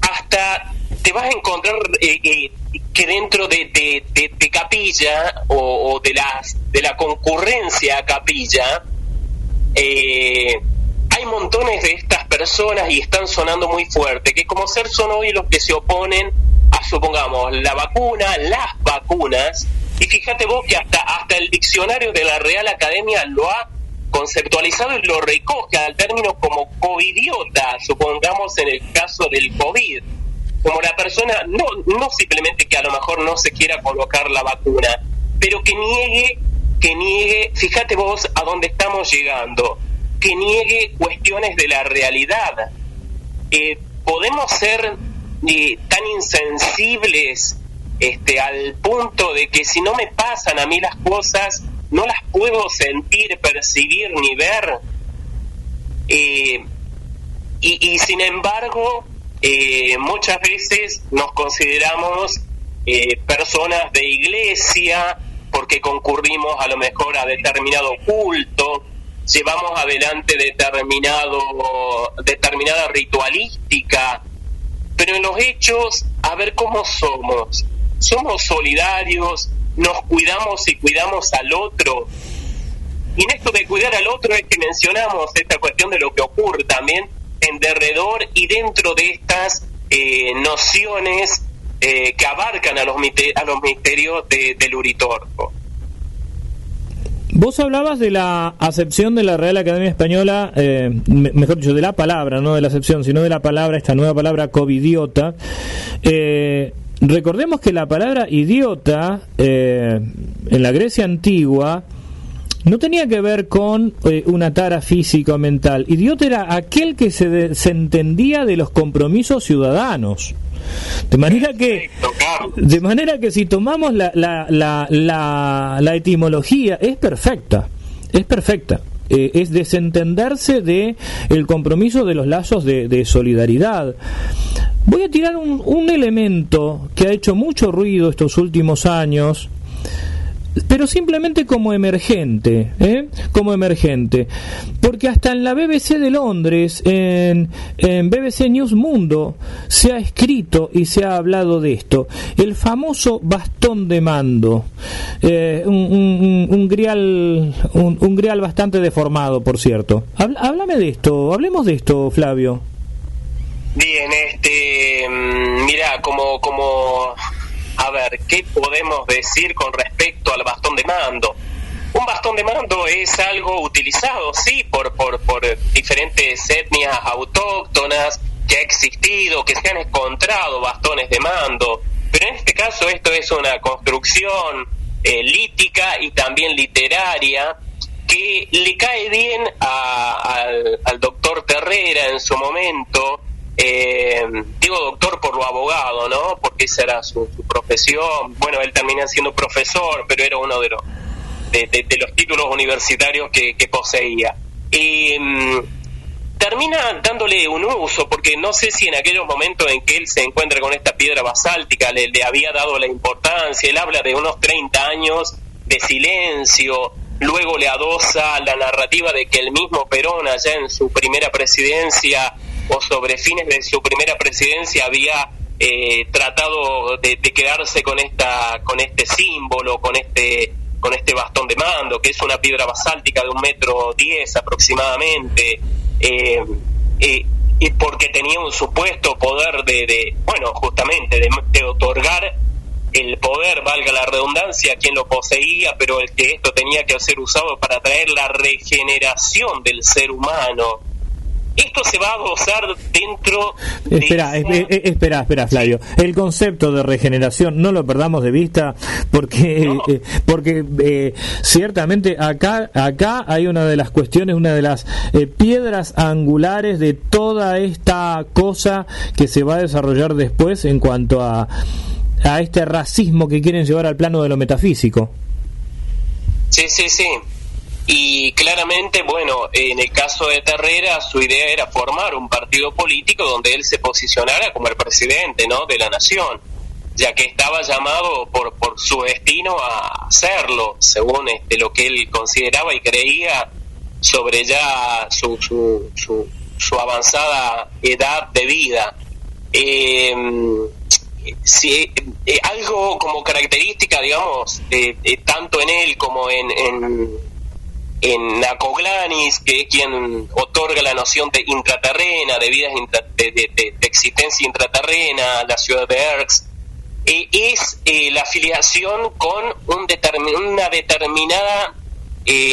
hasta te vas a encontrar que dentro de Capilla o de la concurrencia a Capilla hay montones de estas personas, y están sonando muy fuerte, que como ser son hoy los que se oponen a, supongamos, las vacunas. Y fíjate vos que hasta el diccionario de la Real Academia lo ha conceptualizado y lo recoge al término como covidiota, supongamos en el caso del COVID, como la persona, no simplemente que a lo mejor no se quiera colocar la vacuna, pero que niegue, fíjate vos a dónde estamos llegando, que niegue cuestiones de la realidad. Podemos ser tan insensibles al punto de que si no me pasan a mí las cosas, no las puedo sentir, percibir ni ver. Y sin embargo, muchas veces nos consideramos personas de iglesia porque concurrimos a lo mejor a determinado culto, llevamos adelante determinada ritualística, pero en los hechos, a ver cómo somos. Somos solidarios, nos cuidamos y cuidamos al otro. Y en esto de cuidar al otro es que mencionamos esta cuestión de lo que ocurre también en derredor y dentro de estas nociones que abarcan a los misterios del Uritorco. Vos hablabas de la acepción de la Real Academia Española, mejor dicho, de la palabra, no de la acepción, sino de la palabra, esta nueva palabra covidiota. Recordemos que la palabra idiota en la Grecia antigua no tenía que ver con una tara física o mental. Idiota era aquel que se desentendía de los compromisos ciudadanos. De manera que si tomamos la etimología, es perfecta. Es desentenderse de el compromiso de los lazos de solidaridad. Voy a tirar un elemento que ha hecho mucho ruido estos últimos años, pero simplemente como emergente, porque hasta en la BBC de Londres, en BBC News Mundo, se ha escrito y se ha hablado de esto, el famoso bastón de mando, un grial bastante deformado, por cierto. Háblame de esto, hablemos de esto, Flavio. Bien, mira, como a ver, ¿qué podemos decir con respecto al bastón de mando? Un bastón de mando es algo utilizado, sí, por diferentes etnias autóctonas, que ha existido, que se han encontrado bastones de mando, pero en este caso esto es una construcción lítica y también literaria que le cae bien al doctor Terrera en su momento. Digo doctor por lo abogado, ¿no? Porque esa era su profesión. Bueno, él termina siendo profesor, pero era uno de los títulos universitarios que poseía. Termina dándole un uso, porque no sé si en aquellos momentos en que él se encuentra con esta piedra basáltica le había dado la importancia. Él habla de unos 30 años de silencio. Luego le adosa la narrativa de que el mismo Perón, allá en su primera presidencia, o sobre fines de su primera presidencia, había tratado de quedarse con este símbolo, con este bastón de mando, que es una piedra basáltica de 1,10 metros aproximadamente, y porque tenía un supuesto poder de otorgar el poder, valga la redundancia, a quien lo poseía, pero el que esto tenía que ser usado para traer la regeneración del ser humano. Esto se va a gozar dentro de... Espera, Flavio. El concepto de regeneración no lo perdamos de vista, porque ciertamente acá hay una de las cuestiones, una de las piedras angulares de toda esta cosa que se va a desarrollar después en cuanto a este racismo que quieren llevar al plano de lo metafísico. Sí. Y claramente, bueno, en el caso de Terrera, su idea era formar un partido político donde él se posicionara como el presidente, ¿no?, de la nación, ya que estaba llamado por su destino a hacerlo, según lo que él consideraba y creía sobre ya su avanzada edad de vida. Algo como característica, digamos, tanto en él como en Nacoglanis, que es quien otorga la noción de intraterrena, de vidas de existencia intraterrena, la ciudad de Erx, es la afiliación con una determinada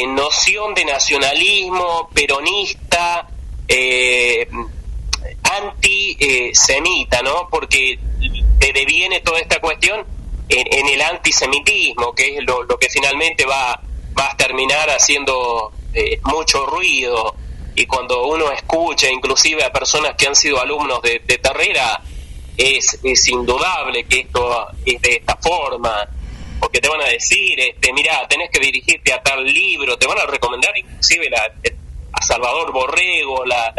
noción de nacionalismo peronista, antisemita, ¿no? Porque deviene toda esta cuestión en el antisemitismo, que es lo que finalmente va a terminar haciendo mucho ruido. Y cuando uno escucha inclusive a personas que han sido alumnos de Terrera, es indudable que esto es de esta forma, porque te van a decir, mira, tenés que dirigirte a tal libro, te van a recomendar inclusive a Salvador Borrego, la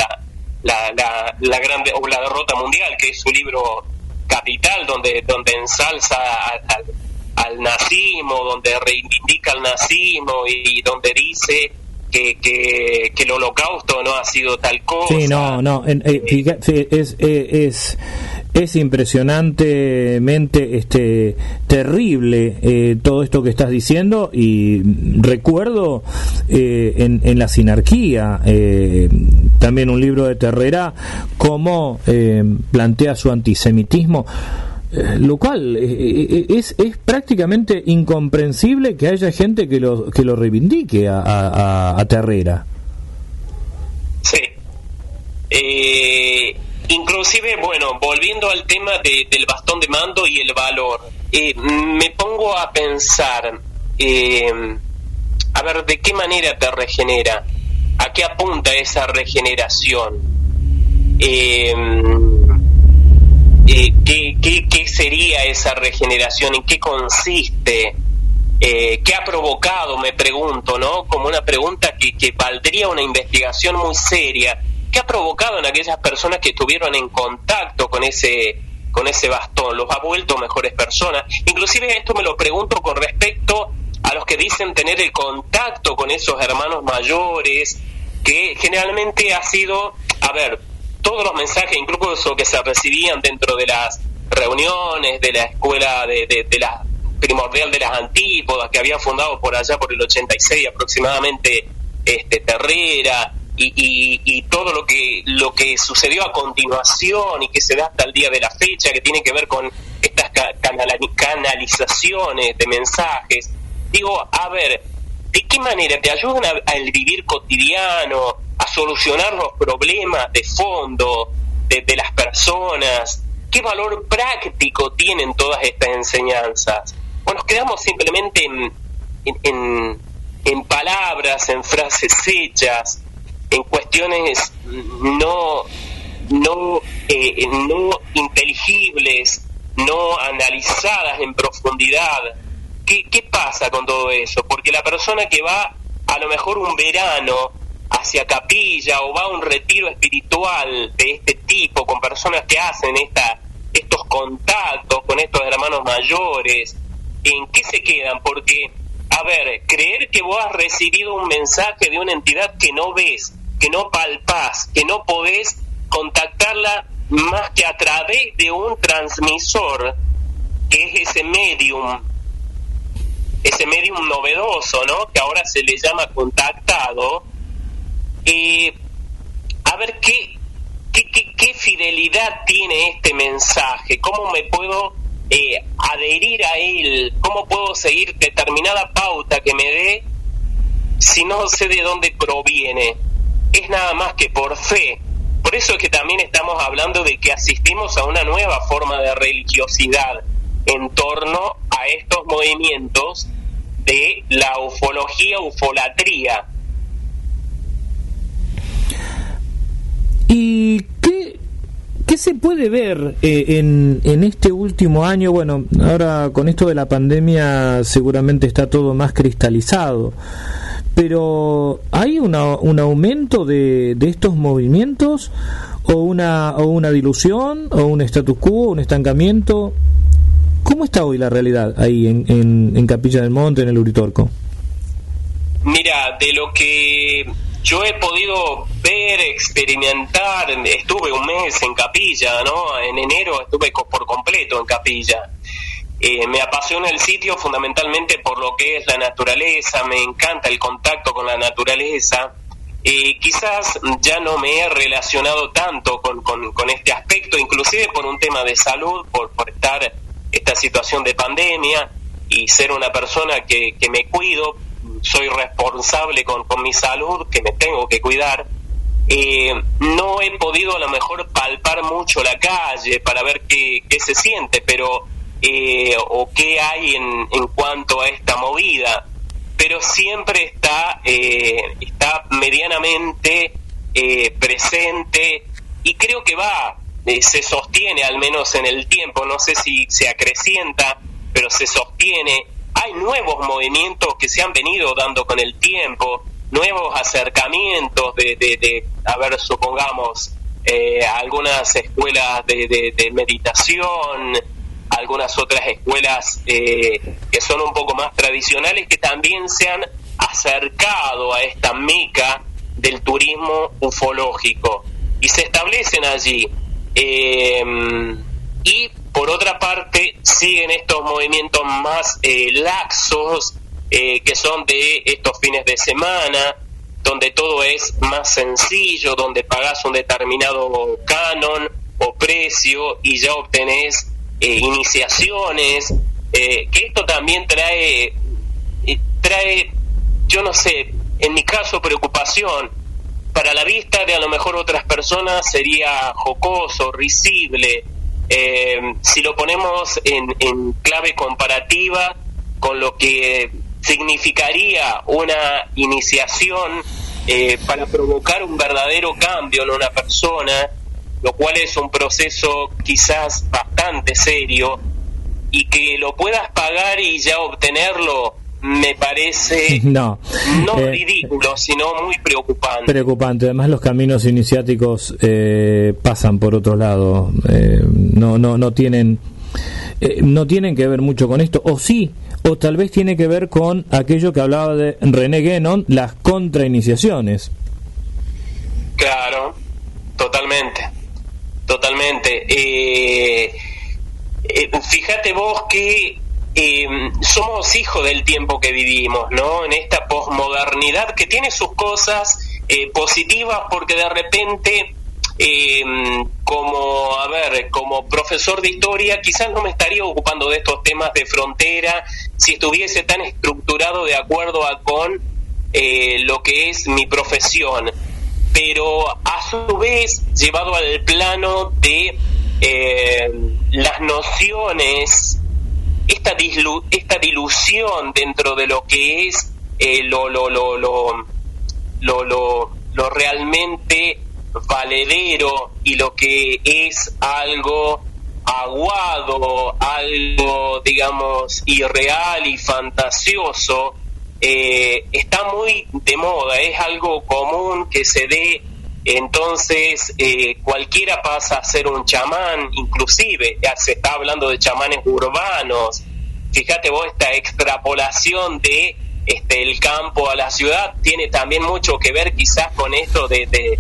grande o la derrota mundial, que es su libro capital, donde ensalza al nazismo, donde reivindica el nazismo y donde dice que el holocausto no ha sido tal cosa. Sí, es impresionantemente terrible todo esto que estás diciendo, y recuerdo en La Sinarquía, también un libro de Terrera, cómo plantea su antisemitismo, lo cual es prácticamente incomprensible que haya gente que lo reivindique a Terrera. Sí. Inclusive, bueno, volviendo al tema del bastón de mando y el valor, me pongo a pensar, a ver, ¿de qué manera te regenera? ¿A qué apunta esa regeneración? ¿Qué sería esa regeneración? ¿En qué consiste? ¿Qué ha provocado? Me pregunto, ¿no? Como una pregunta que valdría una investigación muy seria. ¿Qué ha provocado en aquellas personas que estuvieron en contacto con ese bastón? ¿Los ha vuelto mejores personas? Inclusive esto me lo pregunto con respecto a los que dicen tener el contacto con esos hermanos mayores, que generalmente ha sido, a ver, todos los mensajes, incluso que se recibían dentro de las reuniones de la escuela de la primordial de las Antípodas, que había fundado por allá por el 86 aproximadamente Terrera, y todo lo que sucedió a continuación y que se da hasta el día de la fecha, que tiene que ver con estas canalizaciones de mensajes. Digo, a ver, ¿de qué manera te ayudan al vivir cotidiano, a solucionar los problemas de fondo de las personas? ¿Qué valor práctico tienen todas estas enseñanzas? O nos quedamos simplemente en palabras, en frases hechas, en cuestiones no inteligibles, no analizadas en profundidad. ¿Qué pasa con todo eso? Porque la persona que va a lo mejor un verano hacia Capilla o va a un retiro espiritual de este tipo, con personas que hacen estos contactos con estos hermanos mayores, ¿en qué se quedan? Porque, a ver, creer que vos has recibido un mensaje de una entidad que no ves, que no palpás, que no podés contactarla más que a través de un transmisor, que es ese medium novedoso, ¿no? Que ahora se le llama contactado. A ver, ¿qué fidelidad tiene este mensaje? ¿Cómo me puedo adherir a él? ¿Cómo puedo seguir determinada pauta que me dé si no sé de dónde proviene? Es nada más que por fe. Por eso es que también estamos hablando de que asistimos a una nueva forma de religiosidad en torno a estos movimientos de la ufolatría. ¿Y qué se puede ver en este último año? Bueno, ahora con esto de la pandemia seguramente está todo más cristalizado, pero ¿hay un aumento de estos movimientos o una dilución o un status quo, un estancamiento? ¿Cómo está hoy la realidad ahí en Capilla del Monte, en el Uritorco? Mira, de lo que yo he podido ver, experimentar, estuve un mes en Capilla, ¿no? En enero estuve por completo en Capilla. Me apasiona el sitio fundamentalmente por lo que es la naturaleza, me encanta el contacto con la naturaleza. Quizás ya no me he relacionado tanto con este aspecto, inclusive por un tema de salud, por estar esta situación de pandemia y ser una persona que me cuido. Soy responsable con mi salud, que me tengo que cuidar. No he podido a lo mejor palpar mucho la calle para ver qué se siente, pero o qué hay en cuanto a esta movida, pero siempre está medianamente presente, y creo que va se sostiene, al menos en el tiempo, no sé si se acrecienta, pero se sostiene. Hay nuevos movimientos que se han venido dando con el tiempo, nuevos acercamientos a ver, supongamos, algunas escuelas de meditación, algunas otras escuelas que son un poco más tradicionales, que también se han acercado a esta meca del turismo ufológico y se establecen allí. Y por otra parte siguen estos movimientos más laxos, que son de estos fines de semana, donde todo es más sencillo, donde pagás un determinado canon o precio y ya obtenés iniciaciones, que esto también trae, yo no sé, en mi caso, preocupación. Para la vista de a lo mejor otras personas sería jocoso, risible. Si lo ponemos en clave comparativa con lo que significaría una iniciación para provocar un verdadero cambio en una persona, lo cual es un proceso quizás bastante serio, y que lo puedas pagar y ya obtenerlo, me parece no ridículo, sino muy preocupante. Preocupante. Además, los caminos iniciáticos pasan por otro lado. No tienen que ver mucho con esto, o sí, o tal vez tiene que ver con aquello que hablaba de René Guénon, las contrainiciaciones. Claro, totalmente. Fíjate vos que somos hijos del tiempo que vivimos, ¿no? En esta posmodernidad que tiene sus cosas positivas, porque de repente, como profesor de historia, quizás no me estaría ocupando de estos temas de frontera si estuviese tan estructurado de acuerdo con lo que es mi profesión, pero a su vez llevado al plano de las nociones, esta dilución dentro de lo que es lo realmente valedero y lo que es algo aguado, algo, digamos, irreal y fantasioso, está muy de moda, es algo común que se dé. Entonces cualquiera pasa a ser un chamán, inclusive se está hablando de chamanes urbanos. Fíjate vos, esta extrapolación de el campo a la ciudad tiene también mucho que ver quizás con esto del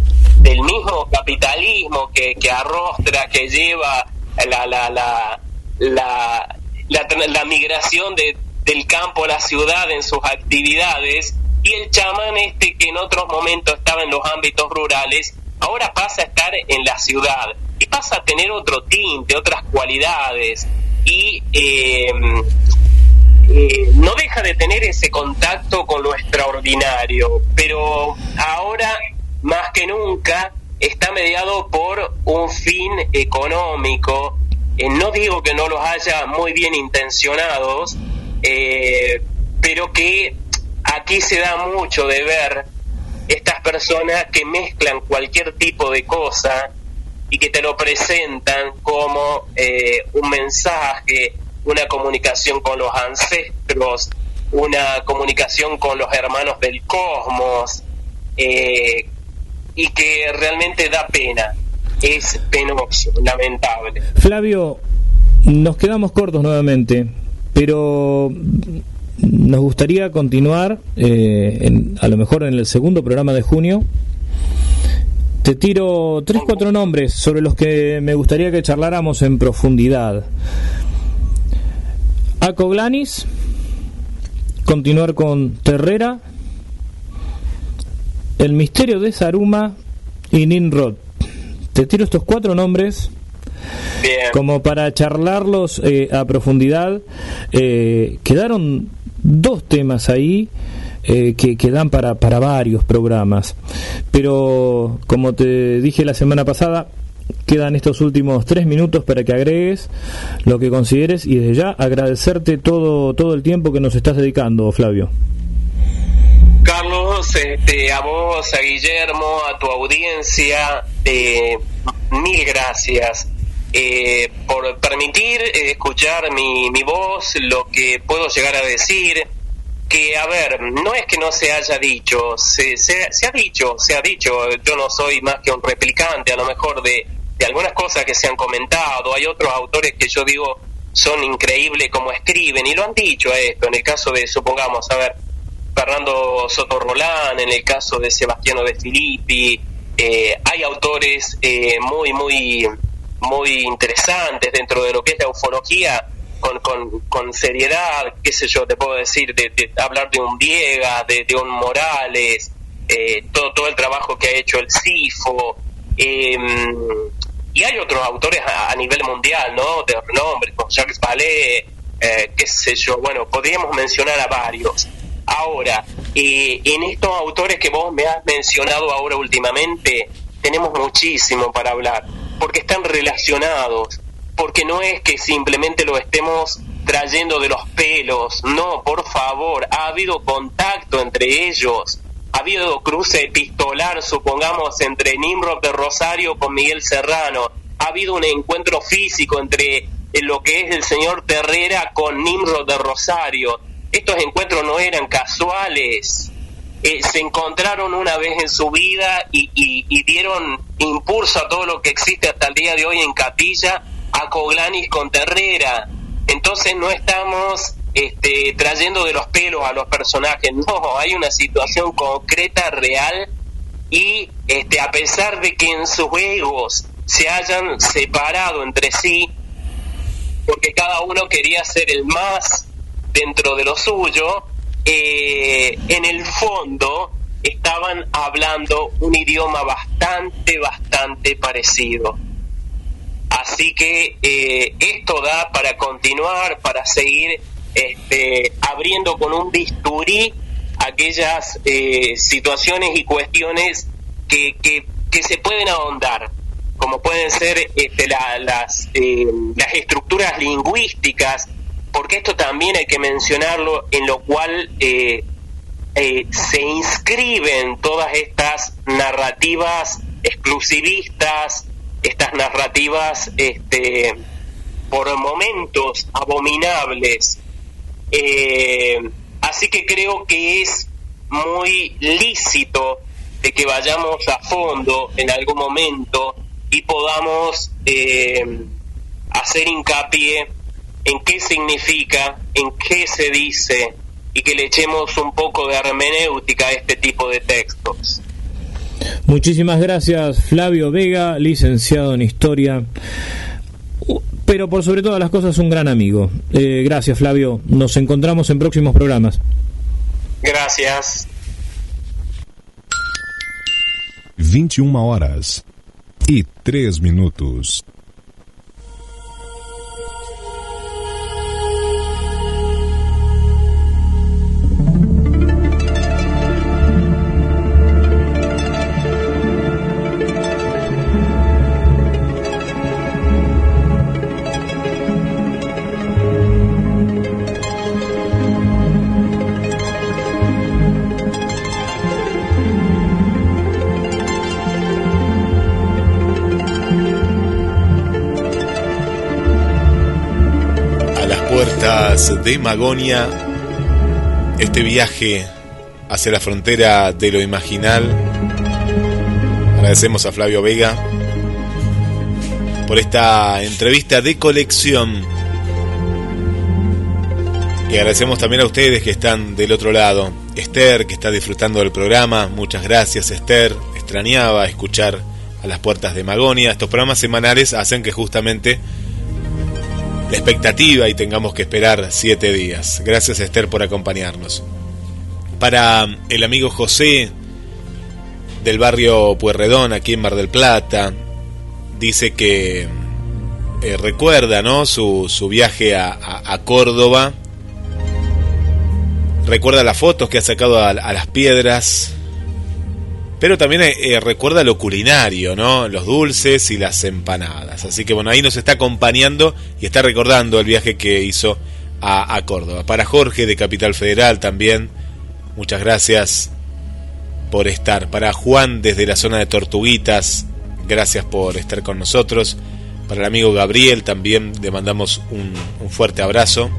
mismo capitalismo que arrostra, que lleva la migración del campo a la ciudad en sus actividades. Y el chamán que en otros momentos estaba en los ámbitos rurales, ahora pasa a estar en la ciudad y pasa a tener otro tinte, otras cualidades, y no deja de tener ese contacto con lo extraordinario, pero ahora más que nunca está mediado por un fin económico. No digo que no los haya muy bien intencionados, pero que aquí se da mucho de ver estas personas que mezclan cualquier tipo de cosa y que te lo presentan como un mensaje, una comunicación con los ancestros, una comunicación con los hermanos del cosmos, y que realmente da pena, es penoso, lamentable. Flavio, nos quedamos cortos nuevamente, pero nos gustaría continuar a lo mejor en el segundo programa de junio. Te tiro 3-4 nombres sobre los que me gustaría que charláramos en profundidad. Aco Glanis, continuar con Terrera, El misterio de Saruma y Nimrod. Te tiro estos 4 nombres. Bien. Como para charlarlos a profundidad. Quedaron 2 temas ahí que dan para varios programas, pero como te dije la semana pasada, quedan estos últimos 3 minutos para que agregues lo que consideres, y desde ya agradecerte todo el tiempo que nos estás dedicando, Flavio. Carlos, a vos, a Guillermo, a tu audiencia, Mil gracias por permitir escuchar mi voz, lo que puedo llegar a decir. Que, a ver, no es que no se haya dicho, se ha dicho, yo no soy más que un replicante a lo mejor de algunas cosas que se han comentado. Hay otros autores que yo digo son increíbles como escriben, y lo han dicho esto, en el caso de, supongamos, a ver, Fernando Sotorrolán, en el caso de Sebastiano De Filippi, hay autores muy interesantes dentro de lo que es la ufología, con seriedad, qué sé yo, te puedo decir, de hablar de un Viegas, de un Morales, todo el trabajo que ha hecho el CIFO, y hay otros autores a nivel mundial, ¿no?, de renombre, con Jacques Vallée, qué sé yo, bueno, podríamos mencionar a varios. Ahora, en estos autores que vos me has mencionado ahora últimamente, tenemos muchísimo para hablar, porque están relacionados, porque no es que simplemente lo estemos trayendo de los pelos, no, por favor, ha habido contacto entre ellos, ha habido cruce epistolar, supongamos, entre Nimrod de Rosario con Miguel Serrano, ha habido un encuentro físico entre lo que es el señor Terrera con Nimrod de Rosario. Estos encuentros no eran casuales, se encontraron una vez en su vida y dieron impulso a todo lo que existe hasta el día de hoy en Capilla, a Coglanis con Terrera. Entonces no estamos trayendo de los pelos a los personajes, no, hay una situación concreta, real, y a pesar de que en sus egos se hayan separado entre sí, porque cada uno quería ser el más dentro de lo suyo, en el fondo estaban hablando un idioma bastante parecido. Así que esto da para continuar, para seguir abriendo con un bisturí aquellas situaciones y cuestiones que se pueden ahondar, como pueden ser las estructuras lingüísticas, porque esto también hay que mencionarlo, en lo cual se inscriben todas estas narrativas exclusivistas, estas narrativas por momentos abominables. Así que creo que es muy lícito de que vayamos a fondo en algún momento y podamos hacer hincapié en qué significa, en qué se dice, y que le echemos un poco de hermenéutica a este tipo de textos. Muchísimas gracias, Flavio Vega, licenciado en Historia, pero por sobre todas las cosas un gran amigo. Gracias, Flavio, nos encontramos en próximos programas. Gracias. 21h03. De Magonia, este viaje hacia la frontera de lo imaginal. Agradecemos a Flavio Vega por esta entrevista de colección, y agradecemos también a ustedes que están del otro lado. Esther, que está disfrutando del programa, muchas gracias, Esther. Extrañaba escuchar a las puertas de Magonia. Estos programas semanales hacen que justamente la expectativa y tengamos que esperar 7 días. Gracias, Esther, por acompañarnos. Para el amigo José del barrio Pueyrredón, aquí en Mar del Plata, dice que recuerda, ¿no?, su viaje a Córdoba. Recuerda las fotos que ha sacado a las piedras, pero también recuerda lo culinario, ¿no?, los dulces y las empanadas. Así que bueno, ahí nos está acompañando y está recordando el viaje que hizo a Córdoba. Para Jorge de Capital Federal también, muchas gracias por estar. Para Juan desde la zona de Tortuguitas, gracias por estar con nosotros. Para el amigo Gabriel también le mandamos un fuerte abrazo.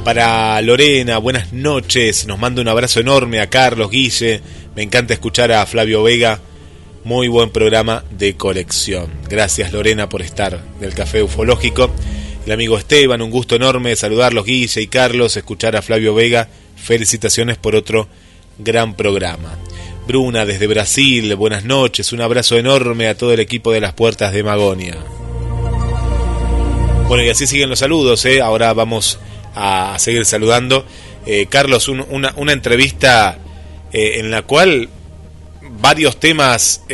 Para Lorena, buenas noches, nos manda un abrazo enorme a Carlos, Guille, me encanta escuchar a Flavio Vega, muy buen programa de colección. Gracias Lorena por estar del Café Ufológico. El amigo Esteban, un gusto enorme saludarlos, Guille y Carlos, escuchar a Flavio Vega, felicitaciones por otro gran programa. Bruna desde Brasil, buenas noches, un abrazo enorme a todo el equipo de las Puertas de Magonia. Bueno, y así siguen los saludos, ahora vamos a seguir saludando. Carlos, una entrevista en la cual varios temas,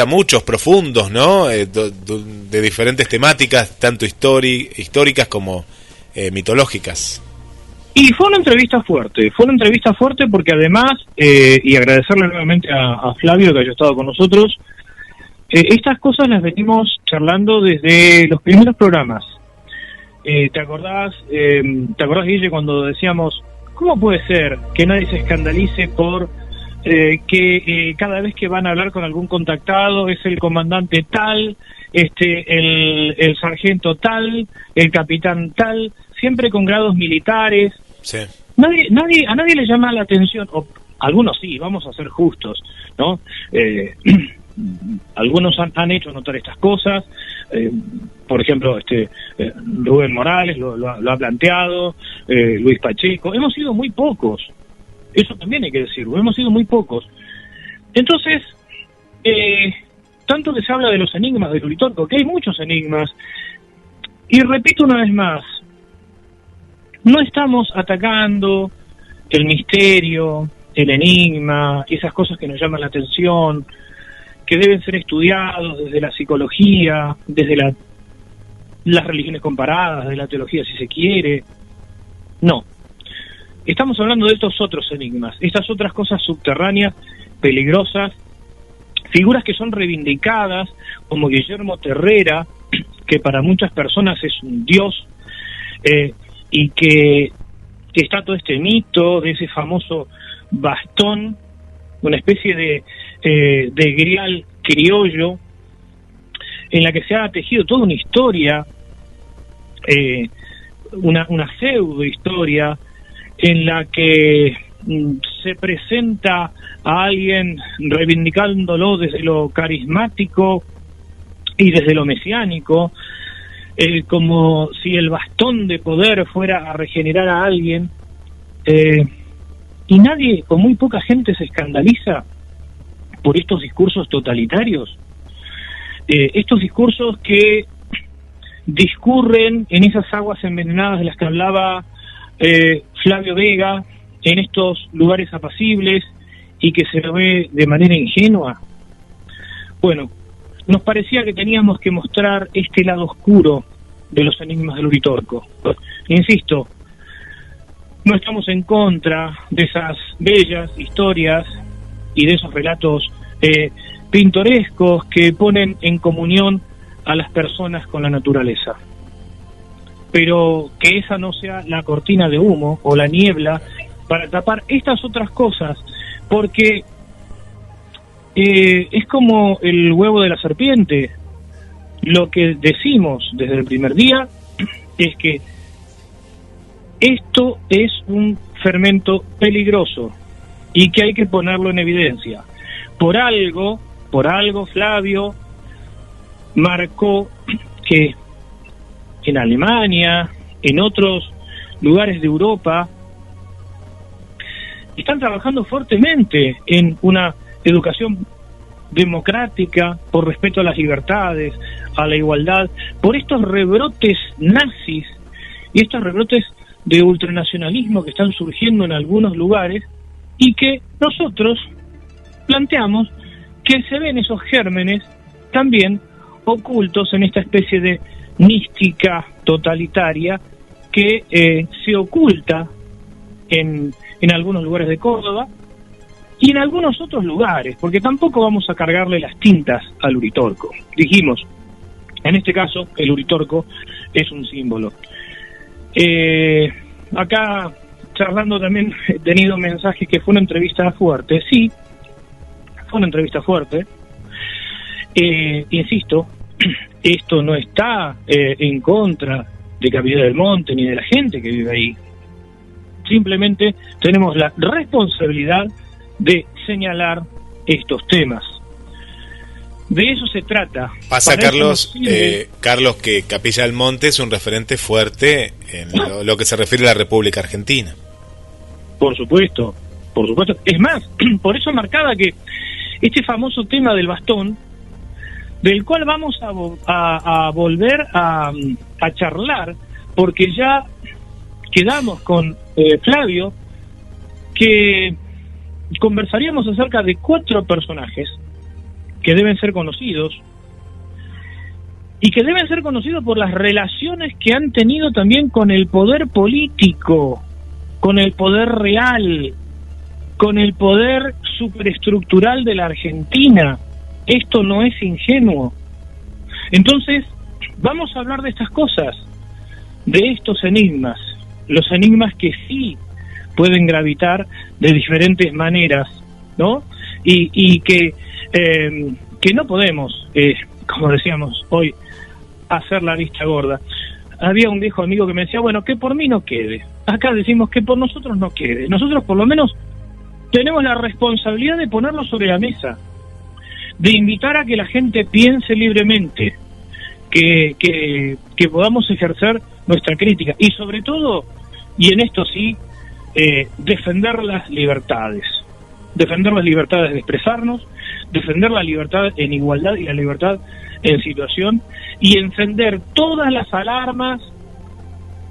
muchos, profundos, ¿no? De diferentes temáticas, tanto históricas como mitológicas. Y fue una entrevista fuerte porque además, y agradecerle nuevamente a Flavio que haya estado con nosotros, estas cosas las venimos charlando desde los primeros programas. ¿Te acordás, Guille, cuando decíamos, ¿cómo puede ser que nadie se escandalice por que cada vez que van a hablar con algún contactado es el comandante tal, el sargento tal, el capitán tal, siempre con grados militares? Sí. A nadie le llama la atención, o algunos sí, vamos a ser justos, ¿no? Algunos han hecho notar estas cosas, por ejemplo, Rubén Morales lo ha planteado, Luis Pacheco. Hemos sido muy pocos, eso también hay que decirlo, hemos sido muy pocos. Entonces, tanto que se habla de los enigmas del Uritorco, que hay muchos enigmas, y repito una vez más, no estamos atacando el misterio, el enigma, esas cosas que nos llaman la atención, que deben ser estudiados desde la psicología, desde las religiones comparadas, de la teología si se quiere. No. Estamos hablando de estos otros enigmas, estas otras cosas subterráneas, peligrosas, figuras que son reivindicadas, como Guillermo Terrera, que para muchas personas es un dios, y que está todo este mito de ese famoso bastón, una especie de grial criollo, en la que se ha tejido toda una historia, una pseudo historia, en la que se presenta a alguien reivindicándolo desde lo carismático y desde lo mesiánico, como si el bastón de poder fuera a regenerar a alguien, y nadie, o muy poca gente, se escandaliza por estos discursos totalitarios, estos discursos que discurren en esas aguas envenenadas de las que hablaba Flavio Vega, en estos lugares apacibles, y que se lo ve de manera ingenua. Bueno, nos parecía que teníamos que mostrar este lado oscuro de los enigmas del Uritorco. Insisto, no estamos en contra de esas bellas historias y de esos relatos pintorescos que ponen en comunión a las personas con la naturaleza. Pero que esa no sea la cortina de humo o la niebla para tapar estas otras cosas, porque es como el huevo de la serpiente. Lo que decimos desde el primer día es que esto es un fermento peligroso y que hay que ponerlo en evidencia. Por algo Flavio marcó que en Alemania, en otros lugares de Europa, están trabajando fuertemente en una educación democrática, por respeto a las libertades, a la igualdad, por estos rebrotes nazis y estos rebrotes de ultranacionalismo que están surgiendo en algunos lugares, y que nosotros planteamos que se ven esos gérmenes también ocultos en esta especie de mística totalitaria que se oculta en algunos lugares de Córdoba y en algunos otros lugares, porque tampoco vamos a cargarle las tintas al Uritorco. Dijimos, en este caso, el Uritorco es un símbolo. Acá, charlando también, he tenido mensajes que fue una entrevista fuerte. Sí, fue una entrevista fuerte. Insisto, esto no está en contra de Capilla del Monte ni de la gente que vive ahí. Simplemente tenemos la responsabilidad de señalar estos temas. De eso se trata. Pasa, Carlos, Carlos, que Capilla del Monte es un referente fuerte en lo que se refiere a la República Argentina. Por supuesto. Es más, por eso marcaba que este famoso tema del bastón, del cual vamos a volver a charlar, porque ya quedamos con Flavio que conversaríamos acerca de 4 personajes que deben ser conocidos y que deben ser conocidos por las relaciones que han tenido también con el poder político, con el poder real, con el poder superestructural de la Argentina. Esto no es ingenuo. Entonces, vamos a hablar de estas cosas, de estos enigmas, los enigmas que sí pueden gravitar de diferentes maneras, ¿no? Y que no podemos, como decíamos hoy, hacer la vista gorda. Había un viejo amigo que me decía, bueno, que por mí no quede. Acá decimos que por nosotros no quede. Nosotros por lo menos tenemos la responsabilidad de ponerlo sobre la mesa, de invitar a que la gente piense libremente, que podamos ejercer nuestra crítica y sobre todo, y en esto sí, defender las libertades de expresarnos, defender la libertad en igualdad y la libertad en situación, y encender todas las alarmas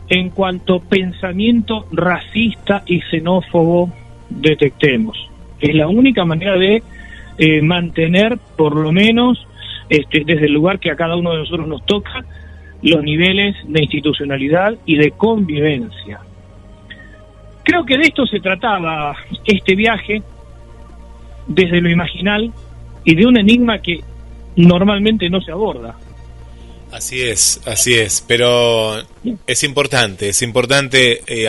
en cuanto pensamiento racista y xenófobo detectemos. Es la única manera de mantener, por lo menos, desde el lugar que a cada uno de nosotros nos toca, los niveles de institucionalidad y de convivencia. Creo que de esto se trataba este viaje, desde lo imaginal y de un enigma que normalmente no se aborda. Así es, pero es importante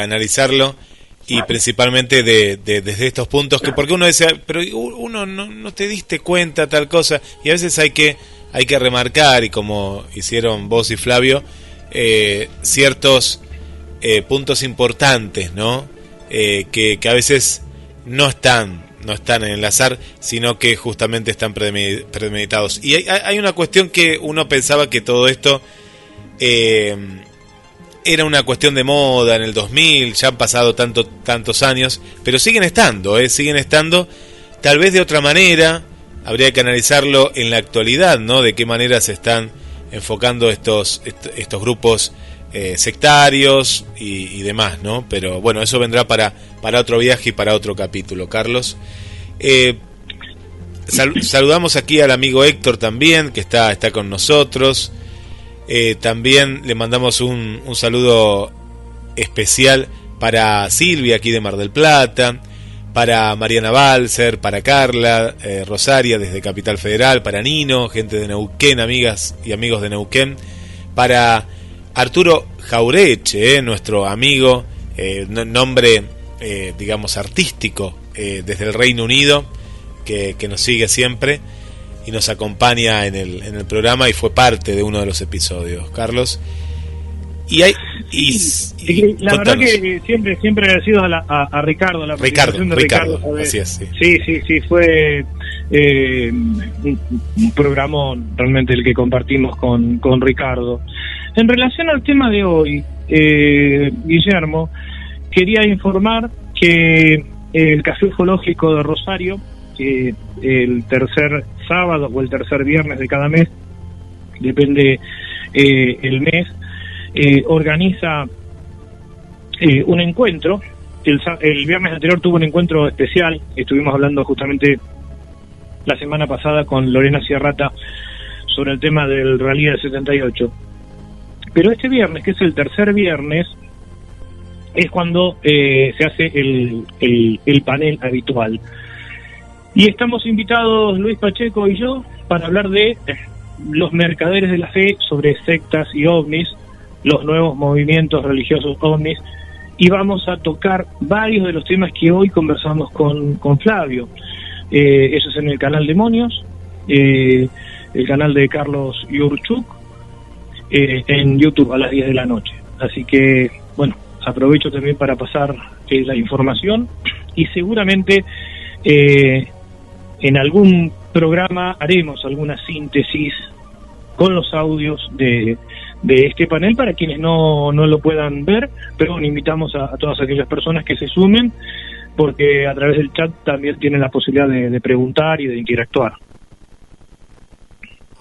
analizarlo, y principalmente desde estos puntos, que porque uno dice, pero uno no te diste cuenta tal cosa, y a veces hay que remarcar, y como hicieron vos y Flavio, ciertos puntos importantes, ¿no? Que a veces no están en el azar, sino que justamente están premeditados. Y hay una cuestión que uno pensaba que todo esto era una cuestión de moda en el 2000, ya han pasado tantos años, pero siguen estando, tal vez de otra manera. Habría que analizarlo en la actualidad, ¿no? De qué manera se están enfocando estos grupos sectarios y demás, ¿no? Pero bueno, eso vendrá para otro viaje y para otro capítulo, Carlos. Saludamos aquí al amigo Héctor también, que está con nosotros. También le mandamos un saludo especial para Silvia, aquí de Mar del Plata, para Mariana Balser, para Carla Rosaria desde Capital Federal, para Nino, gente de Neuquén, amigas y amigos de Neuquén, para Arturo Jaureche, nuestro amigo, nombre digamos artístico, desde el Reino Unido, que nos sigue siempre y nos acompaña en el programa, y fue parte de uno de los episodios, Carlos. La verdad que siempre agradecido a Ricardo, la participación de Ricardo. Así es, sí, fue un programón realmente el que compartimos con Ricardo. En relación al tema de hoy, Guillermo, quería informar que el Café Ufológico de Rosario, el tercer sábado o el tercer viernes de cada mes, depende el mes, organiza un encuentro. El viernes anterior tuvo un encuentro especial, estuvimos hablando justamente la semana pasada con Lorena Sierrata sobre el tema del Rally del 78, pero este viernes, que es el tercer viernes, es cuando se hace el panel habitual, y estamos invitados Luis Pacheco y yo para hablar de los mercaderes de la fe, sobre sectas y ovnis, los nuevos movimientos religiosos ovnis, y vamos a tocar varios de los temas que hoy conversamos con Flavio. Eso es en el canal Demonios, el canal de Carlos Yurchuk, en YouTube a las 10 de la noche. Así que, bueno, aprovecho también para pasar la información y seguramente en algún programa haremos alguna síntesis con los audios de este panel para quienes no lo puedan ver, pero bueno, invitamos a todas aquellas personas que se sumen, porque a través del chat también tienen la posibilidad de preguntar y de interactuar.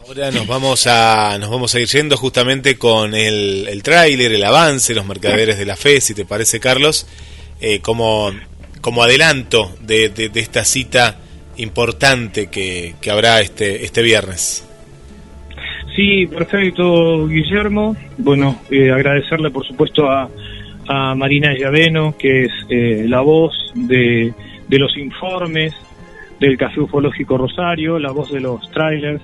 Ahora nos vamos a ir yendo justamente con el tráiler, el avance, los mercaderes de la fe, si te parece, Carlos, como adelanto de esta cita importante que habrá este viernes. Sí, perfecto, Guillermo. Bueno, agradecerle por supuesto a Marina Llaveno, que es la voz de los informes del Café Ufológico Rosario, la voz de los trailers,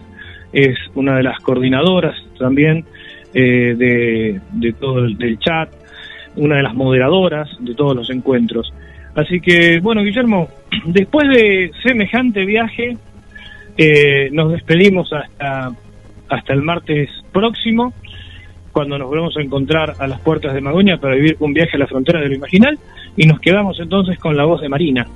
es una de las coordinadoras también de todo del chat, una de las moderadoras de todos los encuentros. Así que, bueno, Guillermo, después de semejante viaje, nos despedimos hasta el martes próximo, cuando nos volvemos a encontrar a las puertas de Magonia para vivir un viaje a la frontera de lo imaginal, y nos quedamos entonces con la voz de Marina.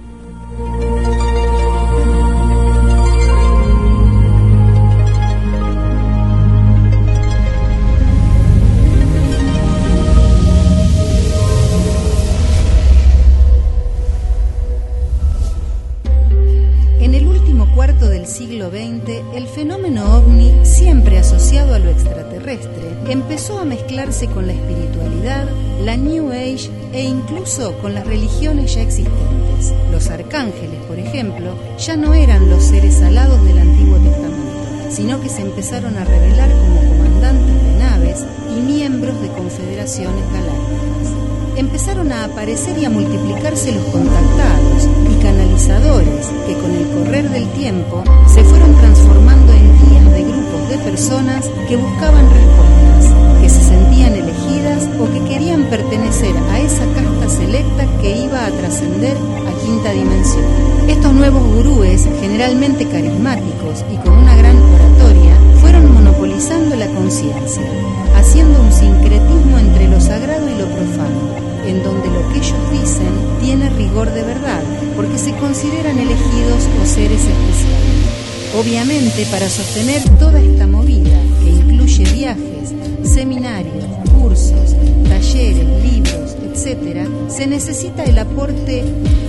Cuarto del siglo XX, el fenómeno ovni, siempre asociado a lo extraterrestre, empezó a mezclarse con la espiritualidad, la New Age e incluso con las religiones ya existentes. Los arcángeles, por ejemplo, ya no eran los seres alados del Antiguo Testamento, sino que se empezaron a revelar como comandantes de naves y miembros de confederaciones galácticas. Empezaron a aparecer y a multiplicarse los contactados y canalizadores que con el correr del tiempo se fueron transformando en guías de grupos de personas que buscaban respuestas, que se sentían elegidas o que querían pertenecer a esa casta selecta que iba a trascender a quinta dimensión. Estos nuevos gurúes, generalmente carismáticos y con una gran oratoria, fueron monopolizando la conciencia, haciendo un sincretismo entre lo sagrado y lo profano, en donde lo que ellos dicen tiene rigor de verdad, porque se consideran elegidos o seres especiales. Obviamente, para sostener toda esta movida, que incluye viajes, seminarios, cursos, talleres, libros, etc., se necesita el aporte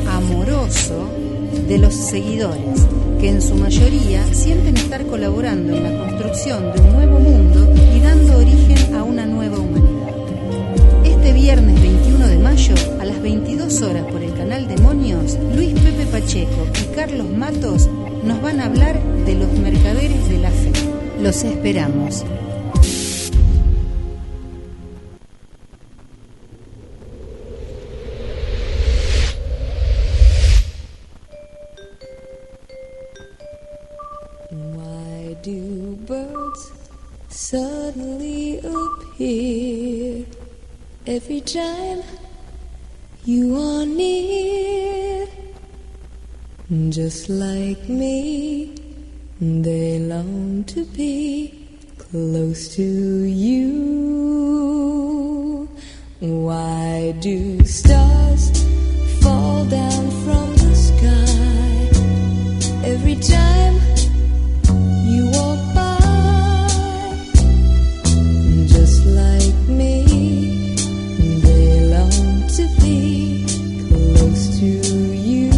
amoroso de los seguidores, que en su mayoría sienten estar colaborando en la construcción de un nuevo mundo y dando origen a una nueva humanidad. Este viernes 21 de mayo, a las 22 horas por el canal Demonios, Luis Pepe Pacheco y Carlos Matos nos van a hablar de los mercaderes de la fe. Los esperamos. Why do birds suddenly appear every time you are near? Just like me, they long to be close to you. Why do stars fall down from the sky every time you walk by? Just like me, they long to be close to you.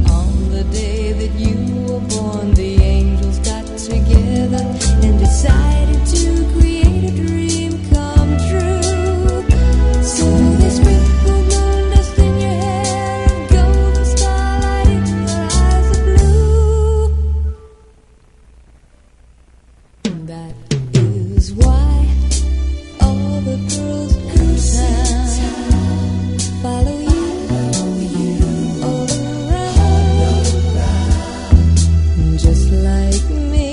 On the day that you were born, the angels got together and decided to create a dream come true. So they sprinkled moon dust in your hair and golden starlight in your eyes of blue. That is why all the girls in town follow you all around. Just like me,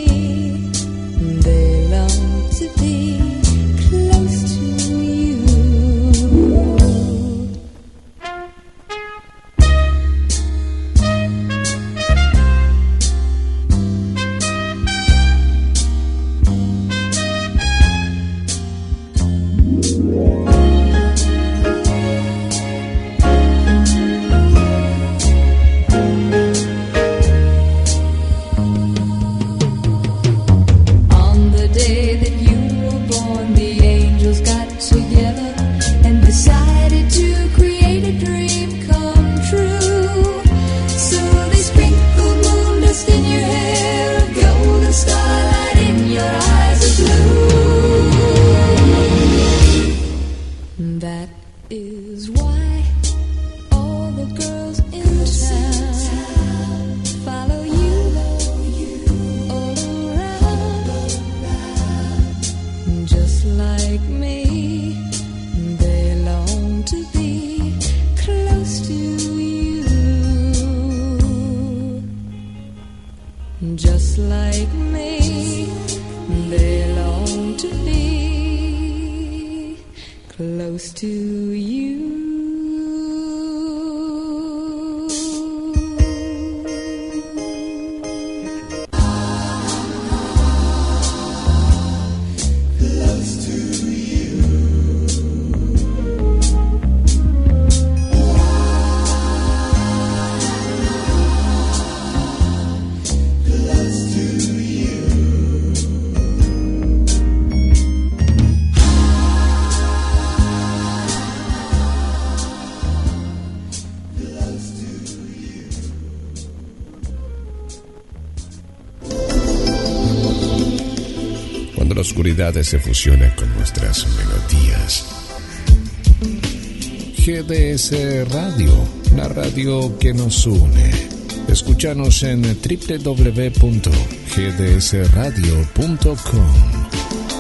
they long to be close to you. to be close to you. La oscuridad se fusiona con nuestras melodías. GDS Radio, la radio que nos une. Escúchanos en www.gdsradio.com.